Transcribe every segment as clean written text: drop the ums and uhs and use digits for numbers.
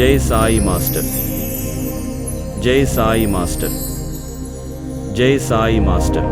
జై సాయి మాస్టర్. జై సాయి మాస్టర్. జై సాయి మాస్టర్.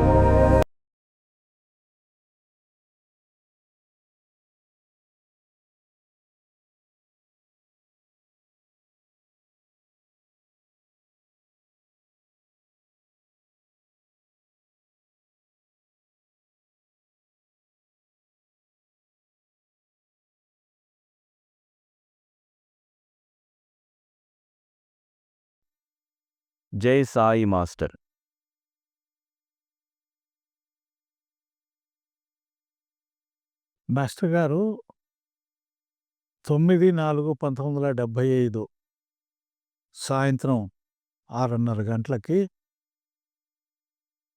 జై సాయి మాస్టర్. మాస్టర్ గారు 9/4/1975 సాయంత్రం 6:30 గంటలకి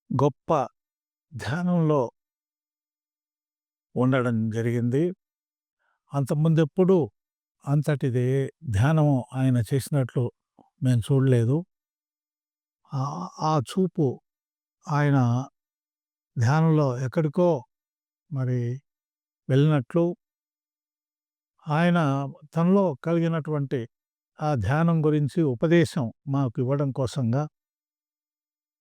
గొప్ప ధ్యానంలో ఉండడం జరిగింది. అంతకుముందెప్పుడు అంతటిది ధ్యానం ఆయన చేసినట్లు మేము చూడలేదు. ఆ చూపు ఆయన ధ్యానంలో ఎక్కడికో మరి వెళ్ళినట్లు, ఆయన తనలో కలిగినటువంటి ఆ ధ్యానం గురించి ఉపదేశం మాకు ఇవ్వడం కోసంగా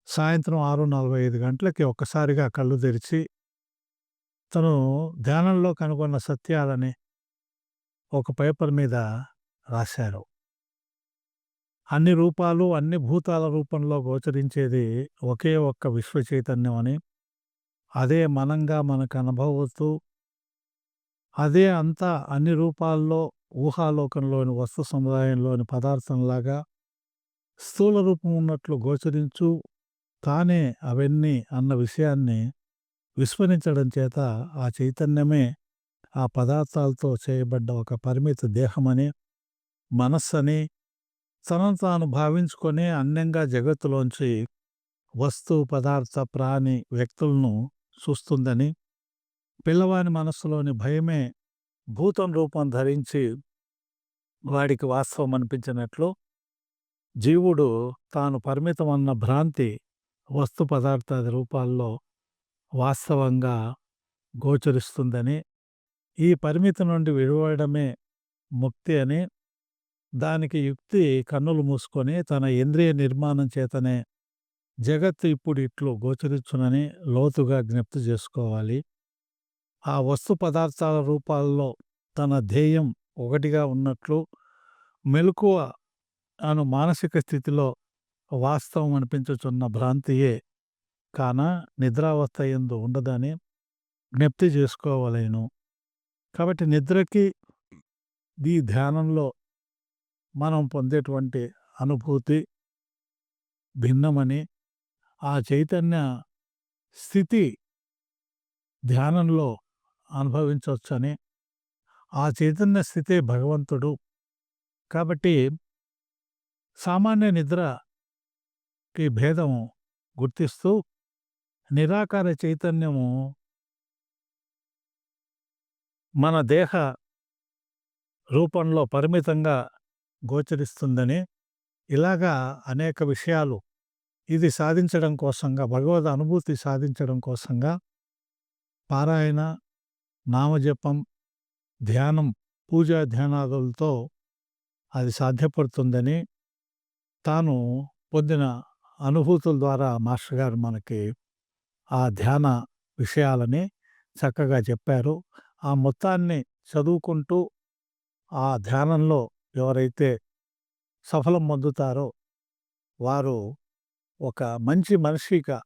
సాయంత్రం 6:45 గంటలకి ఒక్కసారిగా కళ్ళు తెరిచి, తను ధ్యానంలో కనుగొన్న సత్యాలని ఒక పేపర్ మీద రాశారు. అన్ని రూపాలు, అన్ని భూతాల రూపంలో గోచరించేది ఒకే ఒక్క విశ్వ చైతన్యం అని, అదే మనంగా మనకు అనుభవవుతూ, అదే అంతా అన్ని రూపాల్లో ఊహాలోకంలోని వస్తు సముదాయంలోని పదార్థంలాగా స్థూల రూపం ఉన్నట్లు గోచరించు, తానే అవన్నీ అన్న విషయాన్ని విస్మరించడం చేత ఆ చైతన్యమే ఆ పదార్థాలతో చేయబడ్డ ఒక పరిమిత దేహమని, మనస్సని తనను తాను భావించుకొని అన్యంగా జగత్తులోంచి వస్తు, పదార్థ, ప్రాణి, వ్యక్తులను చూస్తుందని, పిల్లవాని మనస్సులోని భయమే భూతం రూపం ధరించి వాడికి వాస్తవం అనిపించినట్లు, జీవుడు తాను పరిమితమన్న భ్రాంతి వస్తు పదార్థాది రూపాల్లో వాస్తవంగా గోచరిస్తుందని, ఈ పరిమితి నుండి విడివడమే ముక్తి అని, దానికి యుక్తి కన్నులు మూసుకొని తన ఇంద్రియ నిర్మాణం చేతనే జగత్తు ఇప్పుడు ఇట్లు గోచరించునని లోతుగా జ్ఞప్తి చేసుకోవాలి. ఆ వస్తు పదార్థాల రూపాల్లో తన ధ్యేయం ఒకటిగా ఉన్నట్లు, మెలకువ అను మానసిక స్థితిలో వాస్తవం అనిపించుచున్న భ్రాంతియే కాన నిద్రావస్థ యందు ఉండదని జ్ఞప్తి చేసుకోవలేను. కాబట్టి నిద్రకి ఈ ధ్యానంలో మనం పొందేటువంటి అనుభూతి భిన్నమని, ఆ చైతన్య స్థితి ధ్యానంలో అనుభవించవచ్చని, ఆ చైతన్య స్థితే భగవంతుడు. కాబట్టి సామాన్య నిద్రకి భేదం గుర్తిస్తూ నిరాకార చైతన్యము మన దేహ రూపంలో పరిమితంగా గోచరిస్తుందని, ఇలాగా అనేక విషయాలు ఇది సాధించడం కోసంగా, భగవద్ అనుభూతి సాధించడం కోసంగా పారాయణ, నామజపం, ధ్యానం, పూజా ధ్యానాదులతో అది సాధ్యపడుతుందని, తాను పొందిన అనుభూతుల ద్వారా మాస్టర్ గారు మనకి ఆ ధ్యాన విషయాలని చక్కగా చెప్పారు. ఆ మొత్తాన్ని చదువుకుంటూ ఆ ధ్యానంలో ఎవరైతే సఫలం పొందుతారో వారు ఒక మంచి మనిషిగా,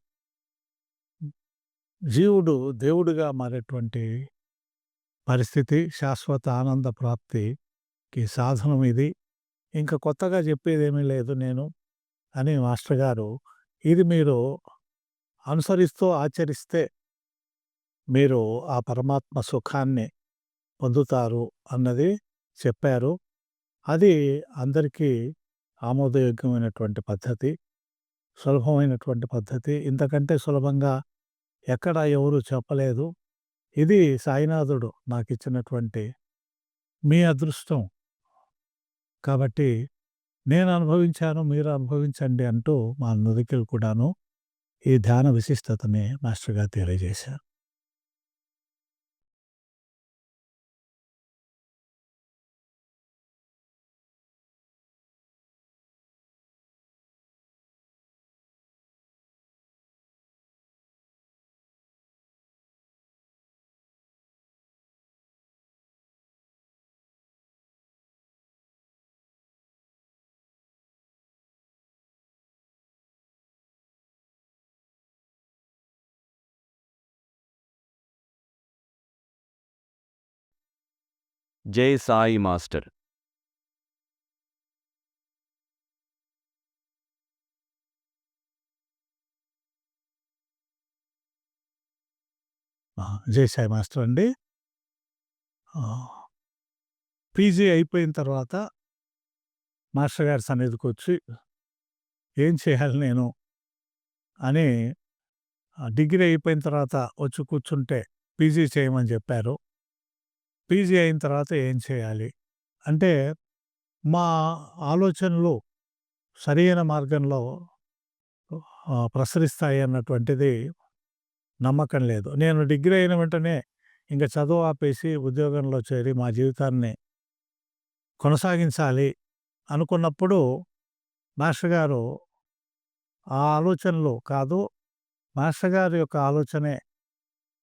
జీవుడు దేవుడిగా మారేటువంటి పరిస్థితి, శాశ్వత ఆనంద ప్రాప్తికి సాధనం ఇది. ఇంకా కొత్తగా చెప్పేదేమీ లేదు నేను అని మాస్టర్ గారు, ఇది మీరు అనుసరిస్తూ ఆచరిస్తే మీరు ఆ పరమాత్మ సుఖాన్ని పొందుతారు అన్నది చెప్పారు. అది అందరికీ ఆమోదయోగ్యమైనటువంటి పద్ధతి, సులభమైనటువంటి పద్ధతి. ఇంతకంటే సులభంగా ఎక్కడ ఎవరు చెప్పలేదు. ఇది సాయినాథుడు నాకిచ్చినటువంటి మీ అదృష్టం. కాబట్టి నేను అనుభవించాను, మీరు అనుభవించండి అంటూ మా అందరికీ కూడాను ఈ ధ్యాన విశిష్టతని మాస్టర్ గారు తెలియజేశారు. జై సాయి మాస్టర్. జై సాయి మాస్టర్ అండి. పీజీ అయిపోయిన తర్వాత మాస్టర్ గారి సన్నిధికొచ్చి ఏం చేయాలి నేను అని డిగ్రీ అయిపోయిన తర్వాత వచ్చి కూర్చుంటే పీజీ చేయమని చెప్పారు. పీజీ అయిన తర్వాత ఏం చేయాలి? అంటే మా ఆలోచనలు సరియైన మార్గంలో ప్రసరిస్తాయి అన్నటువంటిది నమ్మకం లేదు. నేను డిగ్రీ అయిన వెంటనే ఇంక చదువు ఆపేసి ఉద్యోగంలో చేరి మా జీవితాన్ని కొనసాగించాలి అనుకున్నప్పుడు మాస్టర్ గారు ఆ ఆలోచనలు కాదు, మాస్టర్ గారి యొక్క ఆలోచనే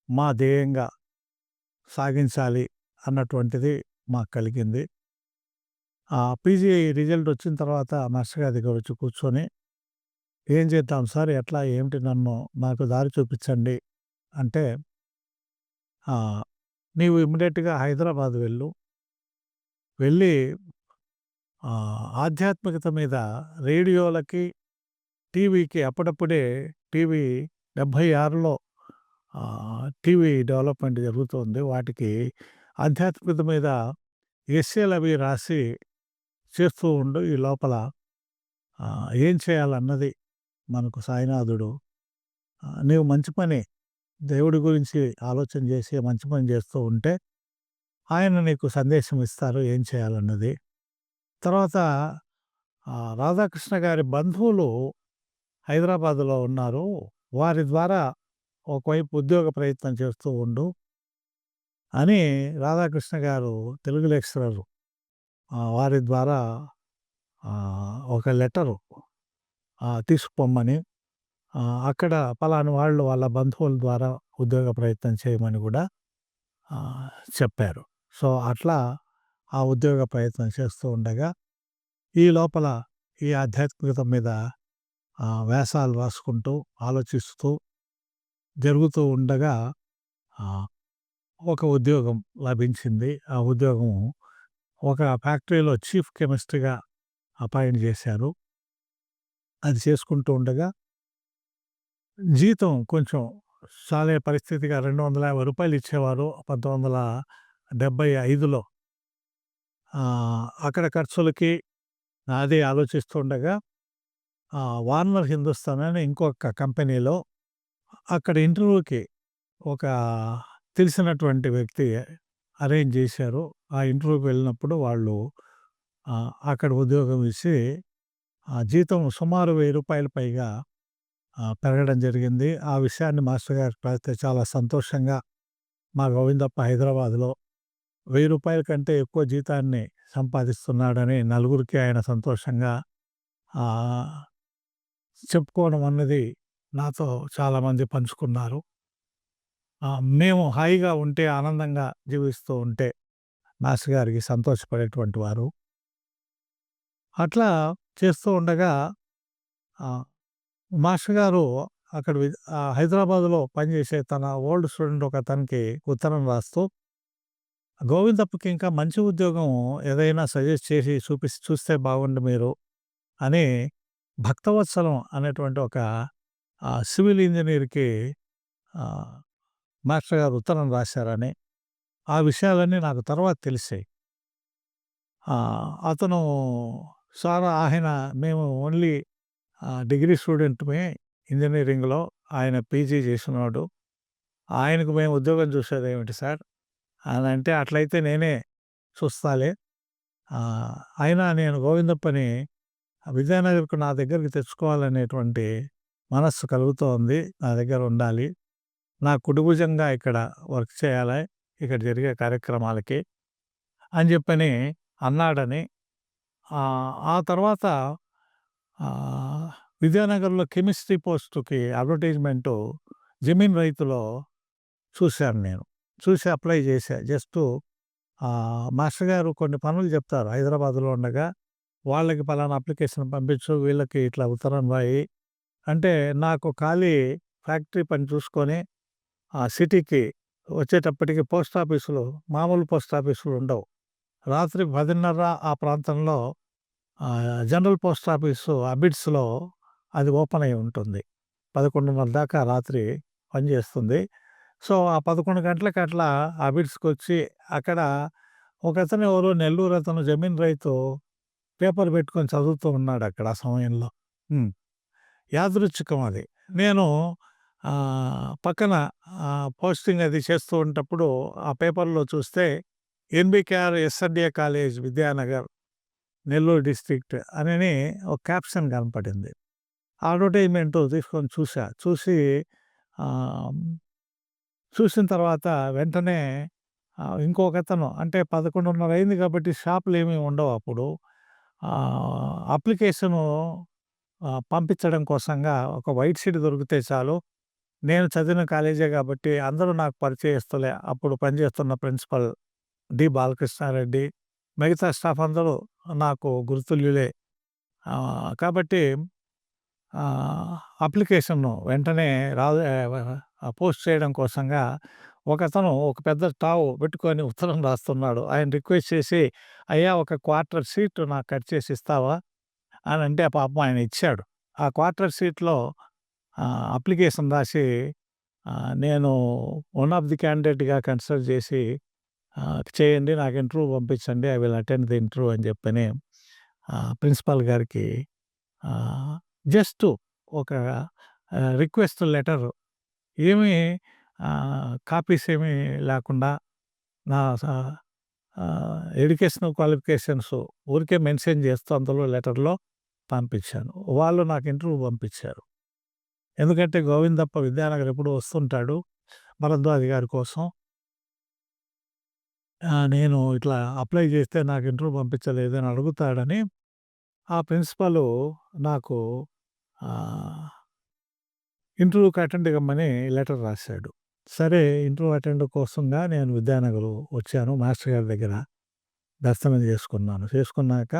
మా ధ్యేయంగా సాగించాలి అన్నటువంటిది మాకు కలిగింది. పీజీ రిజల్ట్ వచ్చిన తర్వాత మాస్టర్ గారి దగ్గర వచ్చి కూర్చొని ఏం చేద్దాం సార్, ఎట్లా ఏమిటి, నాకు దారి చూపించండి అంటే, నీవు ఇమ్మీడియట్గా హైదరాబాద్ వెళ్ళి ఆధ్యాత్మికత మీద రేడియోలకి, టీవీకి అప్పుడప్పుడే టీవీ 76లో టీవీ డెవలప్మెంట్ జరుగుతుంది. వాటికి ఆధ్యాత్మికత మీద ఎస్సేలు అవి రాసి చేస్తూ ఉండు. ఈ లోపల ఏం చేయాలన్నది మనకు సాయినాథుడు, నీవు మంచి పని, దేవుడి గురించి ఆలోచన చేసి మంచి పని చేస్తూ ఉంటే ఆయన నీకు సందేశం ఇస్తారు ఏం చేయాలన్నది. తర్వాత రాధాకృష్ణ గారి బంధువులు హైదరాబాదులో ఉన్నారు. వారి ద్వారా ఒకవైపు ఉద్యోగ ప్రయత్నం చేస్తూ ఉండు అని రాధాకృష్ణ గారు తెలుగు లెక్చరరు, వారి ద్వారా ఒక లెటరు తీసుకుపోమ్మని, అక్కడ పలానా వాళ్ళు వాళ్ళ బంధువుల ద్వారా ఉద్యోగ ప్రయత్నం చేయమని కూడా చెప్పారు. సో అట్లా ఆ ఉద్యోగ ప్రయత్నం చేస్తూ ఉండగా ఈ లోపల ఈ ఆధ్యాత్మికత మీద వ్యాసాలు రాసుకుంటూ ఆలోచిస్తూ జరుగుతూ ఉండగా ఒక ఉద్యోగం లభించింది. ఆ ఉద్యోగం ఒక ఫ్యాక్టరీలో చీఫ్ కెమిస్ట్‌గా అపాయింట్ చేశారు. అది చేసుకుంటూ ఉండగా జీతం కొంచెం సాలే పరిస్థితిగా రూ. 250 ఇచ్చేవారు 1975లో. అక్కడ ఖర్చులకి అదే ఆలోచిస్తుండగా వార్నర్ హిందుస్థాన్ అని ఇంకొక కంపెనీలో అక్కడ ఇంటర్వ్యూకి ఒక తెలిసినటువంటి వ్యక్తి అరేంజ్ చేశారు. ఆ ఇంటర్వ్యూకి వెళ్ళినప్పుడు వాళ్ళు అక్కడ ఉద్యోగం ఇచ్చి జీతం సుమారు రూ. 1000 పైగా పెరగడం జరిగింది. ఆ విషయాన్ని మాస్టర్ గారికి తెలిస్తే చాలా సంతోషంగా, మా గోవిందప్ప హైదరాబాద్లో రూ. 1000 కంటే ఎక్కువ జీతాన్ని సంపాదిస్తున్నాడని నలుగురికి ఆయన సంతోషంగా చెప్పుకోవడం అన్నది నాతో చాలామంది పంచుకున్నారు. మేము హాయిగా ఉంటే, ఆనందంగా జీవిస్తూ ఉంటే మాస్టర్ గారికి సంతోషపడేటువంటి వారు. అట్లా చేస్తూ ఉండగా మాస్టర్ గారు అక్కడ హైదరాబాదులో పనిచేసే తన ఓల్డ్ స్టూడెంట్ ఒక అతనికి ఉత్తరం రాస్తూ, గోవిందప్పకి ఇంకా మంచి ఉద్యోగం ఏదైనా సజెస్ట్ చేసి చూస్తే బాగుండు మీరు అని భక్తవత్సలం అనేటువంటి ఒక సివిల్ ఇంజనీర్కి మాస్టర్ గారు ఉత్తరం రాశారని, ఆ విషయాలన్నీ నాకు తర్వాత తెలిసాయి. అతను సార్, మేము ఓన్లీ డిగ్రీ స్టూడెంట్మే ఇంజనీరింగ్లో, ఆయన పీజీ చేసినాడు, ఆయనకు మేము ఉద్యోగం చూసేది ఏమిటి సార్ అని అంటే, అట్లయితే నేనే చూస్తాలే, అయినా నేను గోవిందప్పని విద్యానగర్కు నా దగ్గరికి తెచ్చుకోవాలనేటువంటి మనస్సు కలుగుతోంది, నా దగ్గర ఉండాలి, నా కుడిభుజంగా ఇక్కడ వర్క్ చేయాలి ఇక్కడ జరిగే కార్యక్రమాలకి అని చెప్పని అన్నాడని. ఆ తర్వాత విద్యానగర్లో కెమిస్ట్రీ పోస్టుకి అడ్వర్టైజ్మెంటు జమీన్ రైతులో చూశాను నేను. చూసి అప్లై చేశా. జస్టు మాస్టర్ గారు కొన్ని పనులు చెప్తారు హైదరాబాద్లో ఉండగా, వాళ్ళకి పలానా అప్లికేషన్ పంపించు, వీళ్ళకి ఇట్లా ఉత్తరం రాయి అంటే, నాకు ఖాళీ ఫ్యాక్టరీ పని చూసుకొని సిటీకి వచ్చేటప్పటికి పోస్ట్ ఆఫీసులు, మామూలు పోస్ట్ ఆఫీసులు ఉండవు, రాత్రి 10:30 ఆ ప్రాంతంలో జనరల్ పోస్ట్ ఆఫీసు అబిడ్స్‌లో అది ఓపెన్ అయ్యి ఉంటుంది. 11:30 దాకా రాత్రి పనిచేస్తుంది. సో, ఆ 11 గంటలకి అట్లా అబిడ్స్‌కొచ్చి అక్కడ ఒకతను ఎవరో నెల్లూరు అతను జమీన్ రైతు పేపర్ పెట్టుకొని చదువుతూ ఉన్నాడక్కడ ఆ సమయంలో. హ్మ్. యాదృచ్ఛికం అది. నేను పక్కన పోస్టింగ్ అది చేస్తూ ఉంటప్పుడు ఆ పేపర్‌లో చూస్తే NBKR ఎస్‌ఆర్‌డీఏ college Vidyanagar, Nellore district అనని ఒక క్యాప్షన్ కనపడింది. అడ్వర్టైజ్‌మెంట్ తీసుకొని చూసా. ఆహ్, చూసిన తర్వాత వెంటనే ఇంకొకతను అంటే 11:30 అయింది కాబట్టి షాపులేమి ఉండవు అప్పుడు. అప్లికేషను పంపించడం కోసంగా ఒక వైట్ షీట్ దొరికితే చాలు. నేను చదివిన కాలేజే కాబట్టి అందరూ నాకు పరిచయస్తులే. అప్పుడు పనిచేస్తున్న ప్రిన్సిపల్ బాలకృష్ణారెడ్డి, మిగతా స్టాఫ్ అందరూ నాకు గుర్తుల్యులే. కాబట్టి అప్లికేషన్‌ను వెంటనే పోస్ట్ చేయడం కోసంగా ఒకతను ఒక పెద్ద టావు పెట్టుకొని ఉత్తరం రాస్తున్నాడు. ఆయన రిక్వెస్ట్ చేసి, "అయ్యా! ఒక క్వార్టర్ సీట్ నాకు కట్ చేసి ఇస్తావా?" అనంటే పాపం ఆయన ఇచ్చాడు. ఆ క్వార్టర్ సీట్‌లో అప్లికేషన్ రాసి నేను వన్ ఆఫ్ ది క్యాండిడేట్‌గా కన్సిడర్ చేసి చేయండి. నాకు ఇంటర్వ్యూ పంపించండి. I will attend the interview అని చెప్పని ప్రిన్సిపాల్ గారికి జస్ట్ ఒక రిక్వెస్ట్ లెటర్ ఏమీ కాపీస్ ఏమీ లేకుండా నా ఎడ్యుకేషనల్ క్వాలిఫికేషన్స్ ఊరికే మెన్షన్ చేస్తూ అందులో లెటర్‌లో పంపించాను. వాళ్ళు నాకు ఇంటర్వ్యూ పంపించారు. ఎందుకంటే గోవిందప్ప విద్యానగర్ ఎప్పుడూ వస్తుంటాడు భరద్వాజ్ గారి కోసం. నేను ఇట్లా అప్లై చేస్తే నాకు ఇంటర్వ్యూ పంపించలేదు అని అడుగుతాడని ఆ ప్రిన్సిపలు నాకు ఆహ్, ఇంటర్వ్యూకి అటెండ్ కమ్మని లెటర్ రాశాడు. సరే ఇంటర్వ్యూ అటెండ్ కోసంగా నేను విద్యానగర్ వచ్చాను. మాస్టర్ గారి దగ్గర దర్శనం చేసుకున్నాను. చేసుకున్నాక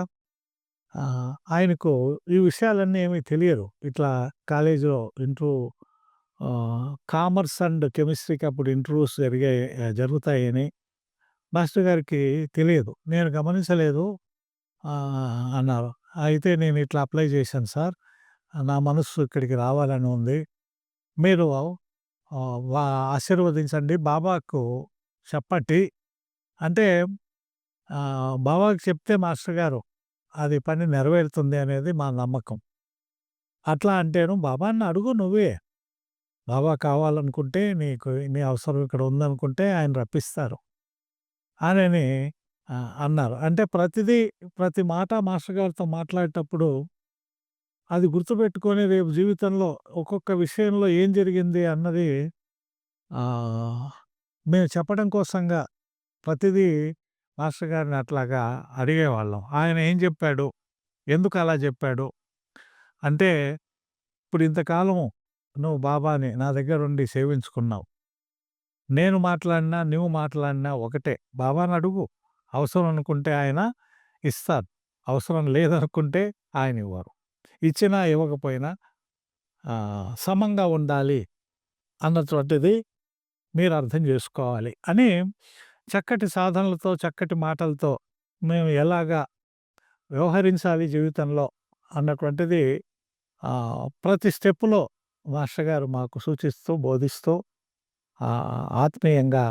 ఆయనకు ఈ విషయాలన్నీ ఏమీ తెలియదు. ఇట్లా కాలేజీలో ఇంటర్వ్యూ కామర్స్ అండ్ కెమిస్ట్రీకి అప్పుడు ఇంటర్వ్యూస్ జరుగుతాయని మాస్టర్ గారికి తెలియదు. నేను గమనించలేదు అన్నారు. అయితే నేను ఇట్లా అప్లై చేశాను సార్. నా మనస్సు ఇక్కడికి రావాలని ఉంది. మీరు వా ఆశీర్వదించండి. బాబాకు చెప్పండి. అంటే బాబాకి చెప్తే మాస్టర్ గారు అది పని నెరవేరుతుంది అనేది మా నమ్మకం. అట్లా అంటేను బాబాని అడుగు నువ్వే. బాబా కావాలనుకుంటే నీకు నీ అవసరం ఇక్కడ ఉందనుకుంటే ఆయన రప్పిస్తారు. అనని అన్నారు. అంటే ప్రతి మాట మాస్టర్ గారితో మాట్లాడేటప్పుడు అది గుర్తుపెట్టుకొని రేపు జీవితంలో ఒక్కొక్క విషయంలో ఏం జరిగింది అన్నది ఆహ్, మేము చెప్పడం కోసంగా ప్రతిదీ మాస్టర్ గారిని అట్లాగా అడిగేవాళ్ళం. ఆయన ఏం చెప్పాడు? ఎందుకు అలా చెప్పాడు? అంటే ఇప్పుడు ఇంతకాలం నువ్వు బాబాని నా దగ్గరుండి సేవించుకున్నావు. నేను మాట్లాడినా, నువ్వు మాట్లాడినా ఒకటే. బాబాని అడుగు. అవసరం అనుకుంటే ఆయన ఇస్తారు. అవసరం లేదనుకుంటే ఆయన ఇవ్వరు. ఇచ్చినా, ఇవ్వకపోయినా సమంగా ఉండాలి అన్నటువంటిది మీరు అర్థం చేసుకోవాలి అని చక్కటి సాధనలతో, చక్కటి మాటలతో మేము ఎలాగా వ్యవహరించాలి జీవితంలో అన్నటువంటిది ప్రతి స్టెప్పులో మాస్టర్ గారు మాకు సూచిస్తూ, బోధిస్తూ ఆత్మీయంగా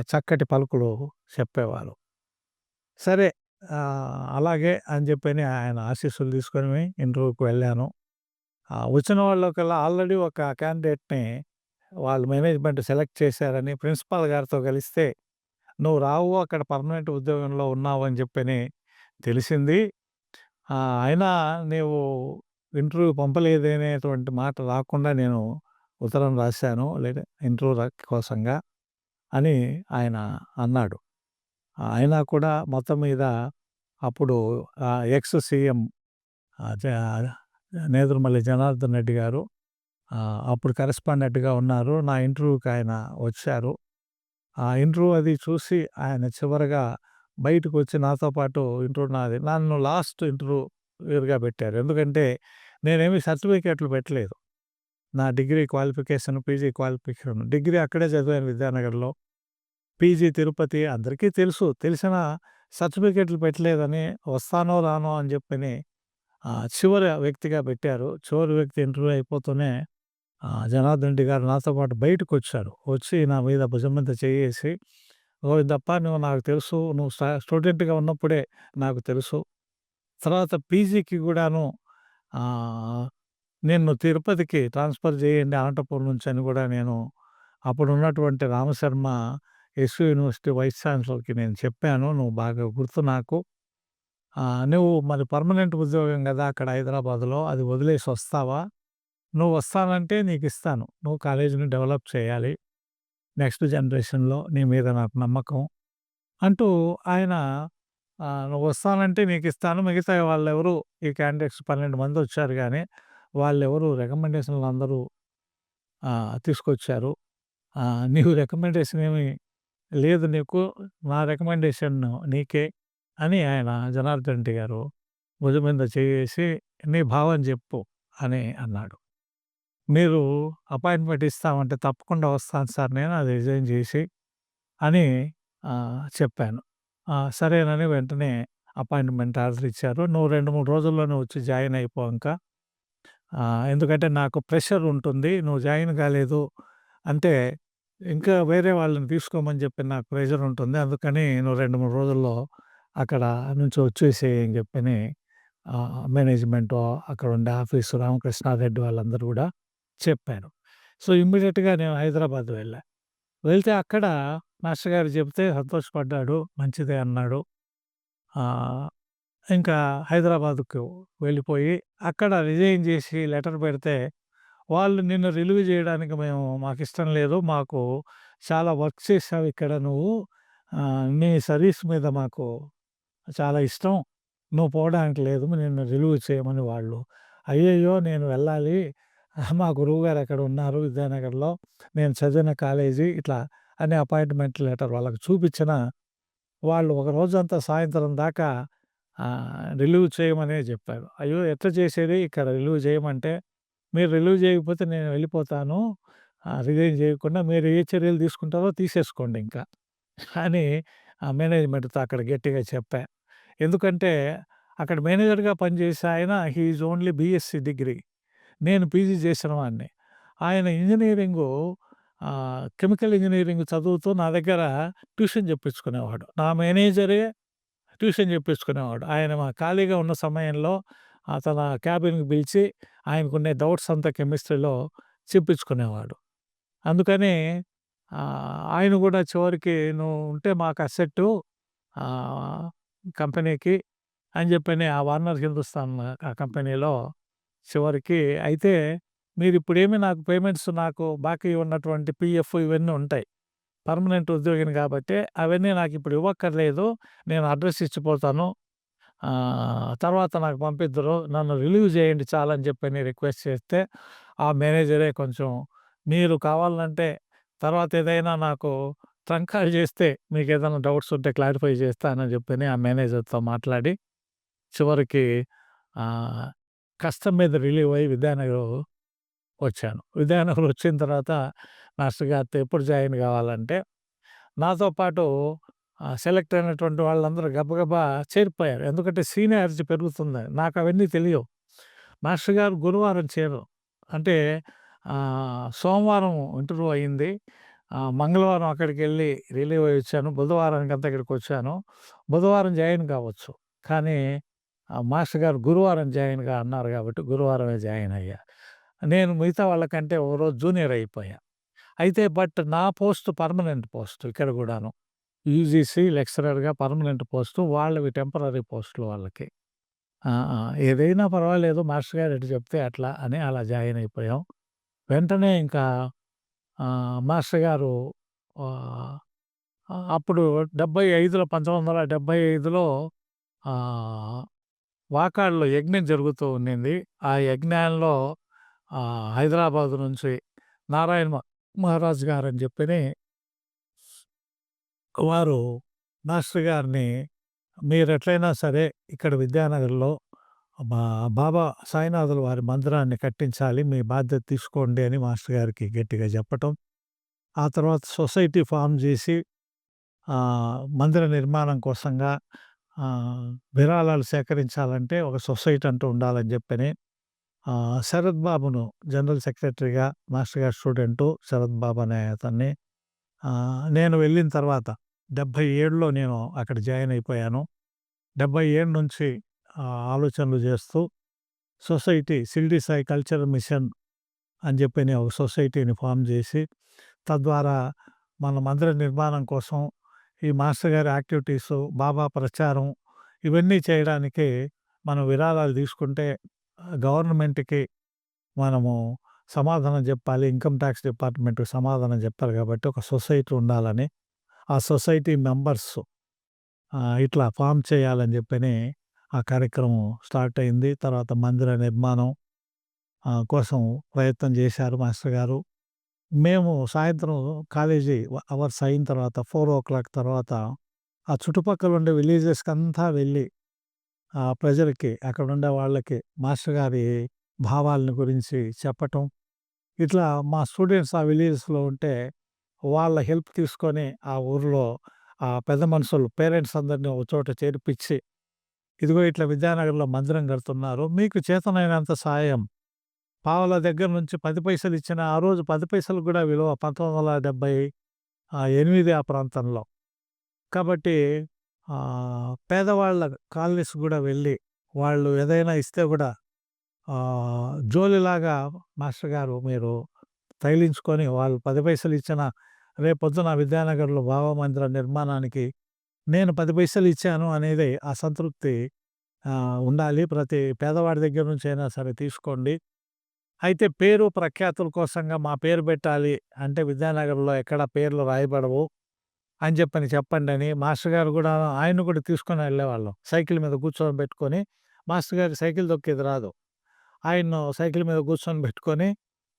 చక్కటి పలుకులు చెప్పేవారు. సరే అలాగే అని చెప్పని ఆయన ఆశీస్సులు తీసుకొని ఇంటర్వ్యూకి వెళ్ళాను. వచ్చిన వాళ్ళకల్లా ఆల్రెడీ ఒక క్యాండిడేట్‌ని వాళ్ళు మేనేజ్‌మెంట్ సెలెక్ట్ చేశారని ప్రిన్సిపాల్ గారితో కలిస్తే, "నువ్వు రావు అక్కడ పర్మనెంట్ ఉద్యోగంలో ఉన్నావు" అని చెప్పని తెలిసింది. అయినా నీవు ఇంటర్వ్యూ పంపలేదనేటువంటి మాట రాకుండా నేను ఉత్తరం రాశాను. లేదా ఇంటర్వ్యూ కోసంగా అని ఆయన అన్నాడు. అయినా కూడా మొత్తం మీద అప్పుడు ఎక్స్ సీఎం జ నేదురుమల్లి జనార్దన్ రెడ్డి గారు అప్పుడు కరెస్పాండెంట్‌గా ఉన్నారు. నా ఇంటర్వ్యూకి ఆయన వచ్చారు. ఆ ఇంటర్వ్యూ అది చూసి ఆయన చివరగా బయటకొచ్చి నాతో పాటు నన్ను లాస్ట్ ఇంటర్వ్యూయర్‌గా పెట్టారు. ఎందుకంటే నేనేమి సర్టిఫికేట్లు పెట్టలేదు. నా degree qualification, PG qualification. Degree అక్కడే చదివాను విద్యానగర్‌లో. పీజీ తిరుపతి అందరికీ తెలుసు. తెలిసిన సర్టిఫికేట్లు పెట్టలేదని వస్తానో రానో అని చెప్పని చివరి వ్యక్తిగా పెట్టారు. చివరి వ్యక్తి ఇంటర్వ్యూ అయిపోతూనే జనార్దన్ రెడ్డి గారు నాతో పాటు బయటకొచ్చారు. వచ్చి నా మీద భుజం మీద చెయ్యేసి, "గోవిందప్ప నువ్వు నాకు తెలుసు. నువ్వు స్టూడెంట్‌గా ఉన్నప్పుడే నాకు తెలుసు. తర్వాత పీజీకి గూడాను ఆహ్, నిన్ను తిరుపతికి ట్రాన్స్‌ఫర్ చేయండి అనంతపురం నుంచి" అని గూడా నేను అప్పుడున్నటువంటి రామశర్మ ఎస్‌వి యూనివర్సిటీ వైస్ ఛాన్సలర్‌కి నేను చెప్పాను. నువ్వు బాగా గుర్తు నాకు. "నువ్వు మరి పర్మనెంట్ ఉద్యోగం గదా! అక్కడ హైదరాబాద్‌లో. అది వదిలేసి వస్తావా? నువ్వు వస్తానంటే నీకిస్తాను. నువ్వు కాలేజీని డెవలప్ చేయాలి. నెక్స్ట్ జనరేషన్‌లో నీ మీద నాకు నమ్మకం" అంటూ ఆయన "నువ్వు వస్తానంటే నీకిస్తాను. మిగతా వాళ్ళెవరు ఈ క్యాండిడేట్స్ 12 మందొచ్చారు గానీ, వాళ్ళెవరు రికమెండేషన్‌లు అందరూ తీసుకొచ్చారు. నీవు రికమెండేషన్ ఏమి లేదు నీకు. నా రికమెండేషన్ నీకే" అని ఆయన జనార్దన్ రెడ్డి గారు భుజం మీద చెయ్యేసి, "నీ భావం జెప్పు" అని అన్నాడు. "మీరు అపాయింట్మెంట్ ఇస్తామంటే తప్పకుండా వస్తాను సార్ నేను అది రిజైన్ చేసి" అని చెప్పాను. సరేనని వెంటనే అపాయింట్మెంట్ ఆర్డర్ ఇచ్చారు. "నువ్వు 2, 3 రోజుల్లోనే వచ్చి జాయిన్ అయిపో ఇంకా. ఎందుకంటే నాకు ప్రెషర్ ఉంటుంది. నువ్వు జాయిన్ కాలేదు అంటే ఇంకా వేరే వాళ్ళని తీసుకోమని చెప్పి నాకు ప్రెషర్ ఉంటుంది. అందుకని నువ్వు 2, 3 రోజుల్లో అక్కడ నుంచి వచ్చేసేయి" అని చెప్పని మేనేజ్‌మెంటు అక్కడ ఉండే ఆఫీసు రామకృష్ణారెడ్డి వాళ్ళందరూ గూడా చెప్పారు. సో, ఇమ్మీడియేట్‌గా నేను హైదరాబాద్ వెళ్ళా. వెళ్తే అక్కడ మాస్టర్ గారు చెప్తే సంతోషపడ్డాడు. మంచిదే అన్నాడు. ఆహ్, ఇంకా హైదరాబాద్‌కు వెళ్ళిపోయి అక్కడ రిజైన్ చేసి లెటర్ పెడితే, వాళ్ళు నిన్ను రిలీవ్ చేయడానికి మాకిష్టం లేదు. మాకు చాలా వర్క్ చేశావు ఇక్కడ నువ్వు. నీ సర్వీస్ మీద మాకు చాలా ఇష్టం. నువ్వు పోవడానికి లేదు. నిన్ను రిలీవ్ చేయమని వాళ్ళు. అయ్యయ్యో! నేను వెళ్ళాలి. మా గురువుగారు అక్కడ ఉన్నారు విద్యానగర్‌లో. నేను చదివిన కాలేజీ ఇట్లా అని అపాయింట్మెంట్ లెటర్ వాళ్ళకి చూపించినా, వాళ్ళు ఒక రోజంతా సాయంత్రం దాకా రిలీవ్ చేయమనే చెప్పారు. అయ్యో! ఎట్లా చేసేది ఇక్కడ రిలీవ్ చేయమంటే, "మీరు రిలీవ్ చేయకపోతే నేను వెళ్ళిపోతాను. రిజైన్ చేయకుండా మీరు ఏ చర్యలు తీసుకుంటారో తీసేసుకోండి ఇంకా" అని మేనేజ్మెంట్‌తో అక్కడ గట్టిగా చెప్పా. ఎందుకంటే అక్కడ మేనేజర్‌గా పనిచేసే ఆయన he is only BSE degree. నేను పీజీ చేసిన వాడిని. ఆయన ఇంజినీరింగు కెమికల్ ఇంజినీరింగ్ చదువుతూ నా దగ్గర ట్యూషన్ చెప్పించుకునేవాడు. నా మేనేజరే ట్యూషన్ చెప్పించుకునేవాడు. ఆయన ఖాళీగా ఉన్న సమయంలో తన క్యాబిన్‌కి పిలిచి ఆయనకున్న డౌట్స్ అంతా కెమిస్ట్రీలో చెప్పించుకునేవాడు. అందుకని ఆయన గూడా చివరికి "నువ్వు ఉంటే మాకు అసెట్టు ఆహ్, కంపెనీకి" అని చెప్పని ఆ వార్నర్ హిందుస్థాన్ ఆ కంపెనీలో చివరికి అయితే మీరిప్పుడేమి నాకు పేమెంట్స్ నాకు బాకీ ఉన్నటువంటి పీఎఫ్ ఇవన్నీ ఉంటాయి. పర్మనెంట్ ఉద్యోగిని కాబట్టి అవన్నీ నాకిప్పుడు ఇవ్వక్కర్లేదు. నేను అడ్రెస్ ఇచ్చిపోతాను. తర్వాత నాకు పంపిద్దురు. నన్ను రిలీవ్ చేయండి చాలని చెప్పని రిక్వెస్ట్ చేస్తే, ఆ మేనేజరే కొంచెం "మీరు కావాలంటే తర్వాత ఏదైనా నాకు ట్రంక్ కాల్ చేస్తే మీకేదైనా డౌట్స్ ఉంటే క్లారిఫై చేస్తానని" చెప్పని ఆ మేనేజర్‌తో మాట్లాడి చివరికి ఆహ్, కష్టం మీద రిలీవ్ అయ్యి విద్యానగర్ వచ్చాను. విద్యానగర్ వచ్చిన తర్వాత మాస్టర్ గారితో ఎప్పుడు జాయిన్ కావాలంటే, నాతో పాటు సెలెక్ట్ అయినటువంటి వాళ్ళందరూ గబగబా చేరిపోయారు. ఎందుకంటే సీనియారిటీ పెరుగుతుంది. నాకవన్నీ తెలియవు. మాస్టర్ గారు గురువారం చేరు. అంటే సోమవారం ఇంటర్వ్యూ అయింది. మంగళవారం అక్కడికెళ్ళి రిలీవ్ అయ్యి వచ్చాను. బుధవారానికంతా ఇక్కడికొచ్చాను. బుధవారం జాయిన్ కావచ్చు. కానీ మాస్టర్ గారు గురువారం జాయిన్‌గా అన్నారు కాబట్టి గురువారమే జాయిన్ అయ్యా. నేను మిగతా వాళ్ళకంటే ఒక రోజు జూనియర్ అయిపోయా. అయితే నా పోస్ట్ పర్మనెంట్ పోస్ట్ ఇక్కడ గూడాను. యూజీసీ లెక్చరర్‌గా పర్మనెంట్ పోస్టు. వాళ్ళవి టెంపరరీ పోస్టులు వాళ్ళకి. ఆ! ఏదైనా పర్వాలేదు మాస్టర్ గారు ఎటు చెప్తే అట్లా అని అలా జాయిన్ అయిపోయాం. వెంటనే ఇంకా మాస్టర్ గారు ఆహ్, అప్పుడు 75లో 1975లో ఆహ్, వాకాడ్‌లో యజ్ఞం జరుగుతూ ఉండింది. ఆ యజ్ఞంలో హైదరాబాద్ నుంచి నారాయణ మహారాజ్ గారని చెప్పని వారు మాస్టర్ గారిని మీరెట్లైనా సరే ఇక్కడ విద్యానగర్‌లో మా బాబా సాయినాథుల వారి మందిరాన్ని కట్టించాలి. మీ బాధ్యత తీసుకోండి అని మాస్టర్ గారికి గట్టిగా చెప్పటం. ఆ తర్వాత సొసైటీ ఫార్మ్ చేసి మందిర నిర్మాణం కోసంగా విరాళాలు సేకరించాలంటే ఒక సొసైటీ అంటూ ఉండాలని చెప్పని శరత్ బాబును జనరల్ సెక్రటరీగా మాస్టర్ గారి స్టూడెంటు శరత్ బాబు అనే అతన్ని నేను వెళ్ళిన తర్వాత 77లో నేను అక్కడ జాయిన్ అయిపోయాను. 77 నుంచి ఆలోచనలు చేస్తూ society Shirdi Sai cultural mission అని చెప్పని ఒక సొసైటీని ఫార్మ్ చేసి, తద్వారా మన మందిర నిర్మాణం కోసం ఈ మాస్టర్ గారి యాక్టివిటీసు, బాబా ప్రచారం ఇవన్నీ చేయడానికి మనం విరాళాలు తీసుకుంటే గవర్నమెంట్‌కి మనము సమాధానం చెప్పాలి. ఇన్‌కమ్ టాక్స్ డిపార్ట్‌మెంట్‌కి సమాధానం చెప్పాలి కాబట్టి ఒక సొసైటీ ఉండాలని, ఆ సొసైటీ మెంబర్స్ ఇట్లా ఫార్మ్ చేయాలని చెప్పని ఆ కార్యక్రమం స్టార్ట్ అయింది. తర్వాత మందిర నిర్మాణం కోసం ప్రయత్నం చేశారు మాస్టర్ గారు. మేము సాయంత్రం కాలేజీ అవర్స్ అయిన తర్వాత 4:00 తర్వాత ఆ చుట్టుపక్కల ఉండే విలేజెస్‌కంతా వెళ్ళి ప్రజలకి, అక్కడుండే వాళ్ళకి మాస్టర్ గారి భావాలను గురించి చెప్పటం. ఇట్లా మా స్టూడెంట్స్ ఆ విలేజెస్‌లో ఉంటే వాళ్ళ హెల్ప్ తీసుకొని ఆ ఊర్లో పెద్ద మనుషులు పేరెంట్స్ అందరిని ఒక చోట చేర్పించి, ఇదిగో ఇట్లా విద్యానగర్‌లో మందిరం కడుతున్నారు. మీకు చేతనైనంత సాయం పావలా దగ్గర నుంచి 10 పైసలు ఇచ్చిన ఆ రోజు 10 పైసలకు కూడా విలువ 1978 ఆ ప్రాంతంలో. కాబట్టి పేదవాళ్ళ కాలనీస్ కూడా వెళ్ళి వాళ్ళు ఏదైనా ఇస్తే కూడా జోలిలాగా మాస్టర్ గారు మీరు తగిలించుకొని వాళ్ళు 10 పైసలు ఇచ్చిన రేపొద్దున విద్యానగర్‌లో భావమందిర నిర్మాణానికి నేను 10 పైసలు ఇచ్చాను అనేది ఆ సంతృప్తి ఉండాలి. ప్రతి పేదవాడి దగ్గర నుంచి అయినా సరే తీసుకోండి. అయితే పేరు ప్రఖ్యాతుల కోసంగా మా పేరు పెట్టాలి అంటే విద్యానగర్‌లో ఎక్కడ పేర్లు రాయబడవు అని చెప్పండని మాస్టర్ గారు కూడా ఆయన్ని కూడా తీసుకొని వెళ్ళేవాళ్ళం. సైకిల్ మీద కూర్చోబెట్టుకొని మాస్టర్ గారికి సైకిల్ తొక్కేది రాదు. ఆయన్ను సైకిల్ మీద కూర్చొని పెట్టుకొని